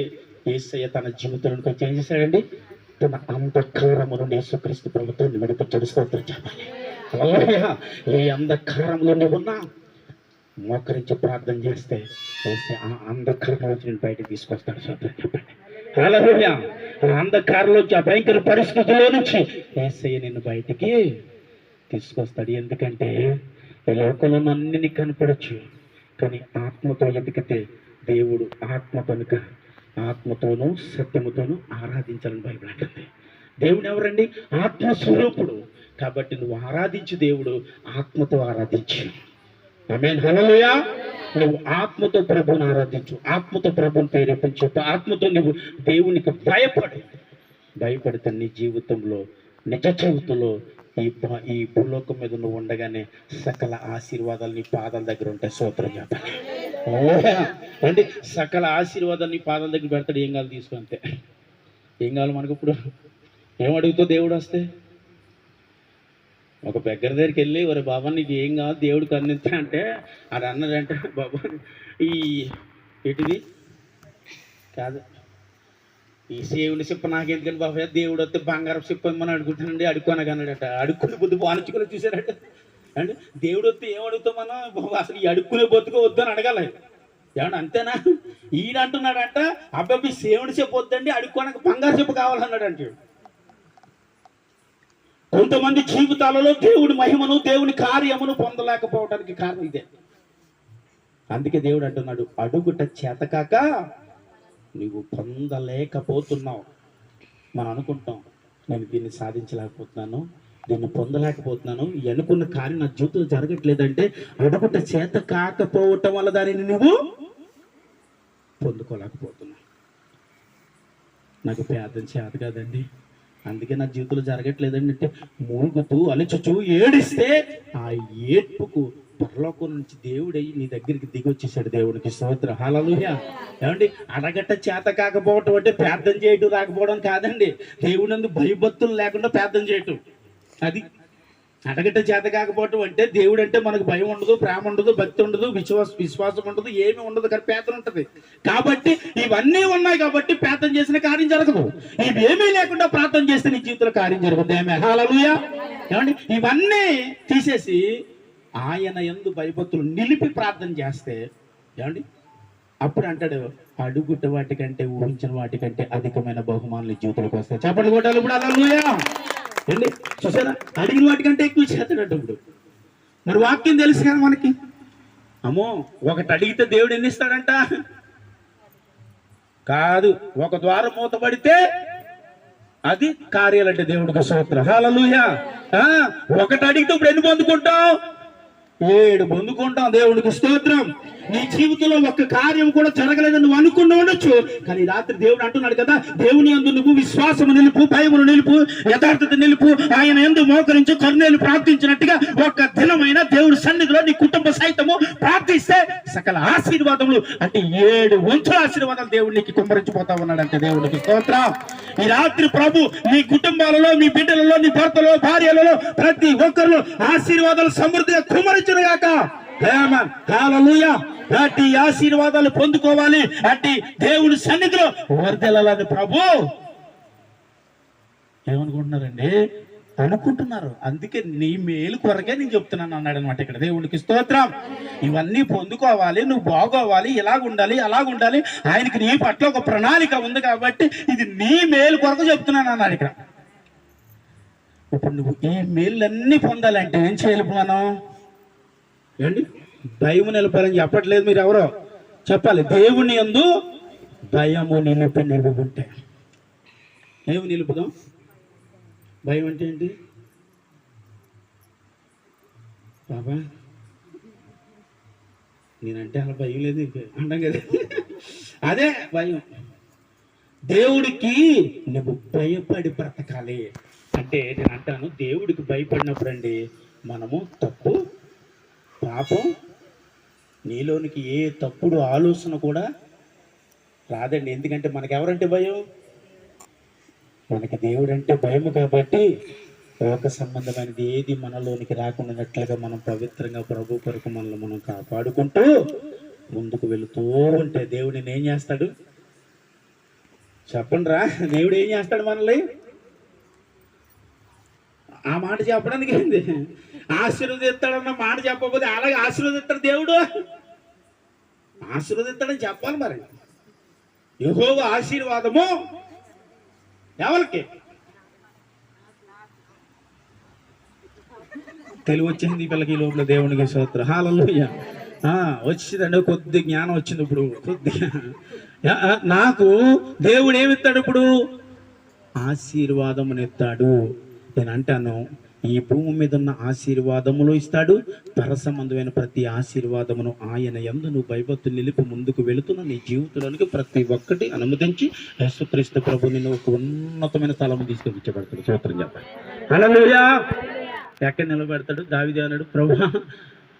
యేసయ్య తన జీవితంలో ఏం చేశాడండి? తన అంధకారము నుండి యేసుక్రీస్తు ప్రభుత్వాన్ని విడిపించాడు. స్తోత్రం చెప్పాలి. హల్లెలూయా. ఏ అంధకారంలో నువ్వున్నా మోకరించి ప్రార్థన చేస్తే ఆ అంధకారంలో నేను బయటకు తీసుకొస్తాడు. స్తోత్రం చెప్పండి. హల్లెలూయా. ఆ అంధకారంలో ఆ భయంకర పరిస్థితుల్లో నుంచి యేసయ్య నిన్ను బయటికి తీసుకొస్తాడు. ఎందుకంటే ఈ లోకంలో అన్ని కనపడచ్చు, కానీ ఆత్మతో ఎతికితే దేవుడు ఆత్మ కనుక ఆత్మతోనూ సత్యముతోనూ ఆరాధించాలని బైబిల్ అంటుంది. దేవుడు ఎవరండి? ఆత్మస్వరూపుడు. కాబట్టి నువ్వు ఆరాధించు, దేవుడు ఆత్మతో ఆరాధించు. ఆమేన్. హల్లెలూయా. నువ్వు ఆత్మతో ప్రభువుని ఆరాధించు, ఆత్మతో ప్రభువుని ప్రేరేపించు, ఆత్మతో నువ్వు దేవునికి భయపడితే నీ జీవితంలో, నిజ జీవితంలో ఈ భూలోకం మీద నువ్వు ఉండగానే సకల ఆశీర్వాదాలు నీ పాదాల దగ్గర ఉంటాయి. స్తోత్రం చెప్పాలి. అంటే సకల ఆశీర్వాదాలు నీ పాదాల దగ్గర పెడతాడు. ఏం కావాలి తీసుకుంటే ఏం కావాలి మనకు? ఇప్పుడు ఏం అడుగుతావు దేవుడు వస్తే? ఒక దగ్గర దగ్గరికి వెళ్ళి, ఒరే బాబా నీకు ఏం కావాలి దేవుడికి అందించా అంటే అది అన్నదంటే, బాబా ఈ ఏంటిది కాదు, ఈ సేవుని చెప్ప నాకెందుకని బాబా, దేవుడు వస్తే బంగారం చెప్పమని అడుగుతానండి, అడుక్కోనగన్నాడట. అడుక్కునే బుద్ధి బానించుకుని చూసారట. అంటే దేవుడు వస్తే ఏం అడుగుతాం మనం? బాబా అసలు ఈ అడుక్కునే బతుకు వద్దు అని అడగాలి. ఏమన్నా అంతేనా? ఈయన అంటున్నాడంట, అబ్బాయి సేవుని చెప్పు వద్దండి, అడుక్కోనక బంగారు చెప్పు కావాలన్నాడంటే. కొంతమంది జీవితాలలో దేవుడి మహిమను, దేవుని కార్యమును పొందలేకపోవడానికి కారణం ఇదే. అందుకే దేవుడు అంటున్నాడు, అడుగుట చేతకాక నువ్వు పొందలేకపోతున్నావు. మనం అనుకుంటాం, నేను దీన్ని సాధించలేకపోతున్నాను, దీన్ని పొందలేకపోతున్నాను, అనుకున్న కార్యం నా జీవితంలో జరగట్లేదంటే అడుగుట చేత కాకపోవటం వల్ల దానిని నువ్వు పొందుకోలేకపోతున్నావు. నాకు ప్రార్థన చేత కాదండి, అందుకే నా జీవితంలో జరగట్లేదండి అంటే మూగుతూ అలచుచూ ఏడిస్తే ఆ ఏడ్పుకు పరలోకం నుంచి దేవుడై నీ దగ్గరికి దిగి వచ్చేసాడు. దేవుడికి స్తోత్రం. హల్లెలూయా. ఏమండి, అడగట చేత కాకపోవటం అంటే ప్రార్థన చేయటం రాకపోవడం కాదండి, దేవునందు భయభక్తులు లేకుండా ప్రార్థన చేయటం. అది అడగట చేత కాకపోవటం అంటే దేవుడు అంటే మనకు భయం ఉండదు, ప్రేమ ఉండదు, భక్తి ఉండదు, విశ్వాసం ఉండదు, ఏమి ఉండదు, కానీ ప్రార్థన ఉంటుంది. కాబట్టి ఇవన్నీ ఉన్నాయి కాబట్టి ప్రార్థన చేసిన కార్యం జరగదు. ఇవేమీ లేకుండా ప్రార్థన చేస్తే నీ జీవితంలో కార్యం జరుగుతుంది. ఆమేన్. హల్లెలూయా. ఏమండి, ఇవన్నీ తీసేసి ఆయన యందు భయభక్తులు నిలిపి ప్రార్థన చేస్తే ఏమండి అప్పుడు అంటాడు, అడుగుట వాటికంటే ఊహించిన వాటికంటే అధికమైన బహుమానులు జీవితంలోకి వస్తాయి. చెప్పండి కొట్టాలి ఇప్పుడు. హల్లెలూయా. ఏంటి చూసారా, అడిగిన వాటికంటే ఎక్కువ చేస్తాడట. ఇప్పుడు మరి వాక్యం తెలుసు కదా మనకి. అమ్మో, ఒకటి అడిగితే దేవుడు ఎన్ని ఇస్తాడంట కాదు, ఒక ద్వారం మూతపడితే అది కార్యాలంటే దేవుడికి స్తోత్రం. హల్లెలూయా. ఒకటి అడిగితే ఇప్పుడు ఎన్ని పొందుకుంటావు? 7 పొందుకుంటాం. దేవుడికి స్తోత్రం. నీ జీవితంలో ఒక్క కార్యం కూడా జరగలేదని నువ్వు అనుకుని ఉండొచ్చు, కానీ రాత్రి దేవుడు అంటున్నాడు కదా, దేవుని యందు నువ్వు విశ్వాసము నిలుపు, భయమును నిలుపు, యథార్థత నిలుపు, ఆయన యందు మోకరించి కర్ణేలు ప్రార్థించినట్టుగా ఒక్క దినమైన దేవుడి సన్నిధిలో నీ కుటుంబ సైతము ప్రార్థిస్తే సకల ఆశీర్వాదములు అంటే 7 వంతుల ఆశీర్వాదాలు దేవుడు నీకు కుమ్మరించిపోతా ఉన్నాడంటే దేవుడికి స్తోత్రం. ఈ రాత్రి ప్రభు నీ కుటుంబాలలో, నీ బిడ్డలలో, నీ భర్తలో, భార్యలలో ప్రతి ఒక్కరిలో ఆశీర్వాదాలు సమృద్ధిగా కుమ్మరించునుగాక. ఆమేన్. హల్లెలూయా. అట్టి ఆశీర్వాదాలు పొందుకోవాలి, అట్టి దేవుడి సన్నిధిలో వర్ధిల్లాలని ప్రభు ఏమనుకుంటున్నారండి? అనుకుంటున్నారు. అందుకే నీ మేలు కొరకే నేను చెప్తున్నాను అన్నాడు అనమాట ఇక్కడ. దేవుడికి స్తోత్రం. ఇవన్నీ పొందుకోవాలి, నువ్వు బాగోవాలి, ఇలాగుండాలి, అలాగుండాలి, ఆయనకి నీ పట్ల ఒక ప్రణాళిక ఉంది కాబట్టి ఇది నీ మేలు కొరకు చెప్తున్నాను అన్నాడు ఇక్కడ. ఇప్పుడు నువ్వు ఈ మేళ్ళన్నీ పొందాలంటే ఏం చేయాలి? మనం ఏంటి భయము నిలపాలని చెప్పట్లేదు, మీరు ఎవరో చెప్పాలి. దేవుని యందు భయము నిలుపుంటే ఏమి నిలుపుదాం? భయం అంటే ఏంటి బాబా? నేనంటే అలా భయం లేదు అంటాం కదా, అదే భయం. దేవుడికి నువ్వు భయపడి బ్రతకాలి అంటే నేను అంటాను, దేవుడికి భయపడినప్పుడు అండి మనము తప్పు, పాపం, నీలోనికి ఏ తప్పుడు ఆలోచన కూడా రాదండి. ఎందుకంటే మనకు ఎవరంటే భయం? మనకి దేవుడు అంటే భయము కాబట్టి లోక సంబంధమైనది ఏది మనలోనికి రాకుండానట్లుగా మనం పవిత్రంగా ప్రభు కొరకు మనల్ని మనం కాపాడుకుంటూ ముందుకు వెళుతూ ఉంటే దేవుడిని ఏం చేస్తాడు చెప్పండి రా? దేవుడు ఏం చేస్తాడు మనల్ని? ఆ మాట చెప్పడానికి ఏంది? ఆశీర్వదిస్తాడన్న మాట చెప్పకపోతే అలాగే ఆశీర్వదిస్తాడు దేవుడు. ఆశీర్వదిస్తాడని చెప్పాలి. మరి యెహోవా ఆశీర్వాదము ఎవరికి? తెలివి వచ్చింది పిల్లకి ఈ లోపల. దేవునికి స్తోత్రం. హల్లెలూయా. వచ్చిందండి, కొద్ది జ్ఞానం వచ్చింది ఇప్పుడు. కొద్దిగా నాకు దేవుడు ఏమిస్తాడు ఇప్పుడు? ఆశీర్వాదమునిస్తాడు. నేను అంటాను, ఈ భూమి మీద ఉన్న ఆశీర్వాదములు ఇస్తాడు. పరసంబంధమైన ప్రతి ఆశీర్వాదమును ఆయన యందు నువ్వు భయభక్తులు నిలిపి ముందుకు వెళుతున్న నీ జీవితంలోనికి ప్రతి ఒక్కటి అనుమతించి యేసుక్రీస్తు ప్రభు నిన్ను ఒక ఉన్నతమైన స్థలము తీసుకొచ్చేపడతాడు. స్తోత్రం చెప్పండి. హల్లెలూయా. ఎక్కడ నిలబెడతాడు? దావీదు అన్నాడు, ప్రభువా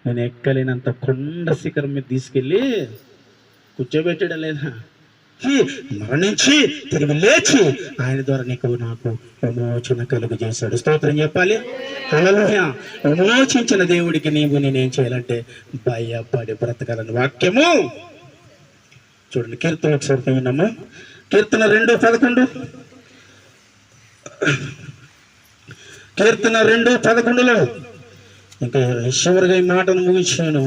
నేను ఎక్కలేనంత కొండ శిఖరం మీద తీసుకెళ్ళి కూర్చోబెట్టాడా లేదా? మరణించి తిరిగి లేచి ఆయన ద్వారా నీకు నాకు విమోచన కలుగు చేశాడు. స్తోత్రం చెప్పాలి. హల్లెలూయా. విమోచించిన దేవుడికి నేనేం చేయాలంటే భయపడి బ్రతకాలని వాక్యము చూడండి. కీర్తన ఒకసారి విన్నాము. కీర్తన 2:11. కీర్తన 2:11లో ఇంకా ఈశ్వరుగా ఈ మాటను ముగించాను.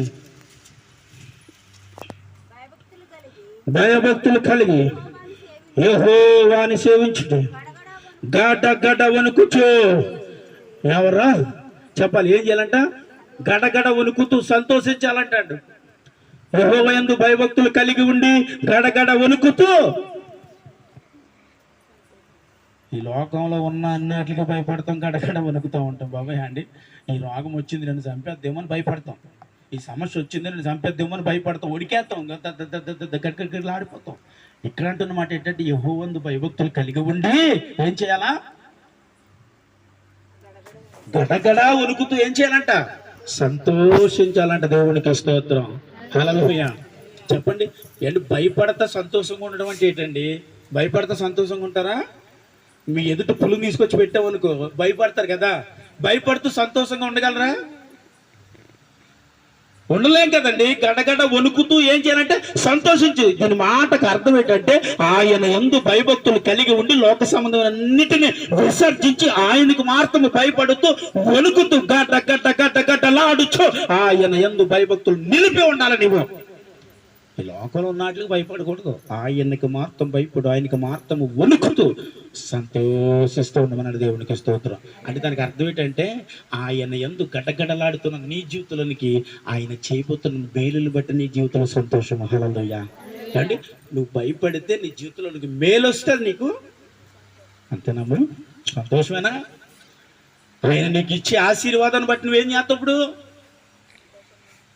భయభక్తులు కలిగి యెహోవాని సేవించుట గడ గడ వణుకుచు. ఎవరా చెప్పాలి? ఏం చేయాలంట? గడగడ వణుకుతూ సంతోషించాలంటాడు. యెహోవా యందు భయభక్తులు కలిగి ఉండి గడగడ వణుకుతూ. ఈ లోకంలో ఉన్న అన్నిటికీ భయపడతాం, గడగడ వణుకుతూ ఉంటాం. బాబాయ్ అండి, ఈ రోగం వచ్చింది నన్ను చంపేద్దేమో అని భయపడతాం. ఈ సమస్య వచ్చింది నేను చంపేద్దేమో అని భయపడతాం. ఉడికేస్తాం, గడ్గడ్గడ్లు ఆడిపోతాం. ఇక్కడ అంటున్న మాట ఏంటంటే యెహోవాయందు భయభక్తులు కలిగి ఉండి ఏం చేయాలా? గడగడ వణుకుతూ ఏం చేయాలంట? సంతోషించాలంట. దేవునికి స్తోత్రం. హల్లెలూయా. చెప్పండి ఏంటి? భయపడతా సంతోషంగా ఉండడం అంటే ఏంటండి? భయపడతా సంతోషంగా ఉంటారా? మీ ఎదుట పులుని తీసుకొచ్చి పెట్టామనుకో భయపడతారు కదా. భయపడుతూ సంతోషంగా ఉండగలరా? ఉండలేం కదండి. గడగడ వణుకుతూ ఏం చేయాలంటే సంతోషించు. దీని మాటకు అర్థం ఏంటంటే ఆయన యందు భయభక్తులు కలిగి ఉండి లోక సంబంధమైనన్నిటిని విసర్జించి ఆయనకు మాత్రము భయపడుతూ వణుకుతూ గడ్డ గడ్డ గడ్డ గడ్డలాడుచు ఆయన యందు భయభక్తులు నిలిపి ఉండాలి. నీవు ఈ లోకంలో ఉన్నట్లుగా భయపడకూడదు. ఆయనకు మాత్రం భయపడు, ఆయనకు మాత్రము వణుకుతూ సంతోషిస్తూ ఉండమన్నాడు. దేవునికి స్తోత్రం. అంటే దానికి అర్థం ఏంటంటే ఆయన యందు గడగడలాడుతున్న నీ జీవితంలోనికి ఆయన చేయబోతున్న మేలులు బట్టి నీ జీవితంలో సంతోషం. హల్లెలూయా. అంటే నువ్వు భయపడితే నీ జీవితంలోనికి మేలు వస్తుంది నీకు. అంతేనమ్మ? సంతోషమేనా? ఆయన నీకు ఇచ్చే ఆశీర్వాదాన్ని బట్టి నువ్వేం చేస్తావు? ఇప్పుడు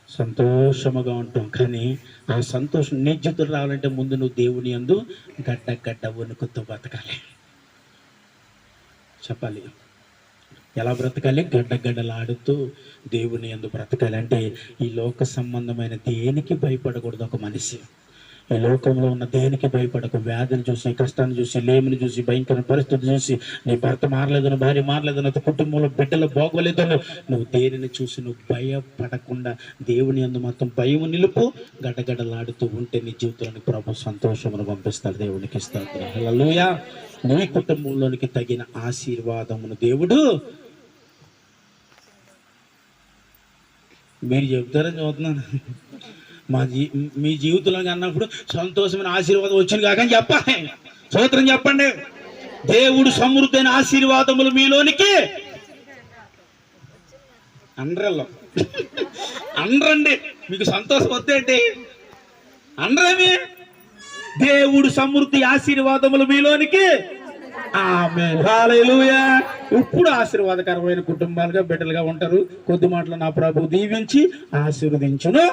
సంతోషముగా ఉంటాం. కానీ ఆ సంతోషం నీ జీవితంలో రావాలంటే ముందు నువ్వు దేవుని యందు గడ్డ గడ్డ వణుకుతూ బ్రతకాలి. చెప్పాలి ఎలా బ్రతకాలి? గడ్డ గడ్డలాడుతూ దేవుని యందు బ్రతకాలి. అంటే ఈ లోక సంబంధమైన దేనికి భయపడకూడదు ఒక మనిషి. ఈ లోకంలో ఉన్న దేనికి భయపడకు. వ్యాధిని చూసి, కష్టాన్ని చూసి, లేమిని చూసి, భయంకర పరిస్థితి చూసి, నీ భర్త మారలేదను, భార్య మారలేదను, కుటుంబంలో బిడ్డలు బాగోలేదను, నువ్వు దేనిని చూసి నువ్వు భయపడకుండా దేవుని యందు మొత్తం భయము నిలుపు. గడగడలాడుతూ ఉంటే నీ జీవితంలోని ప్రభు సంతోషమును పంపిస్తాడు. దేవునికి స్తోత్రం. హల్లెలూయా. నీ కుటుంబంలోనికి తగిన ఆశీర్వాదమును దేవుడు మీరు చెప్తారని చదువుతున్నాను. మీ జీవితంలో అన్నప్పుడు సంతోషమైన ఆశీర్వాదం వచ్చింది కాకని చెప్పాలి. స్తోత్రం చెప్పండి. దేవుడు సమృద్ధైన ఆశీర్వాదములు మీలోనికి అండ్రల్లో అండ్రండి. మీకు సంతోషం వద్దేంటి? అండ్రమి దేవుడు సమృద్ధి ఆశీర్వాదములు మీలోనికి. ఆమేన్. హల్లెలూయా. ఇప్పుడు ఆశీర్వాదకరమైన కుటుంబాలుగా బిడ్డలుగా ఉంటారు. కొద్ది మాటలు నా ప్రభు దీవించి ఆశీర్వదించును.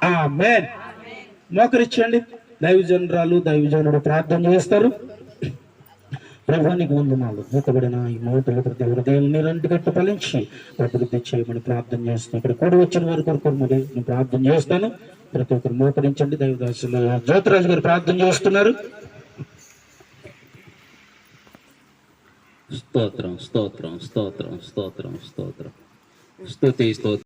ఆమేన్. మోకరించండి. దైవజనురాలు దైవజనుడు ప్రార్థన చేస్తారు. ప్రభువానికి వందనాలు. మూతబడిన ఈ మూతలు ప్రతి హృదయం నీరంటి గట్టు ఫలించి అభివృద్ధి చేయమని ప్రార్థన చేస్తాను. ఇక్కడ కూడి వచ్చిన వారి కొరకు మరి నేను ప్రార్థన చేస్తాను. ప్రతి ఒక్కరు మోకరించండి. దైవదాసులు జ్యోతిరాజు గారు ప్రార్థన చేస్తున్నారు. స్తోత్రం స్తోత్రం స్తోత్రం స్తోత్రం స్తోత్రం స్తుతి స్తోత్రం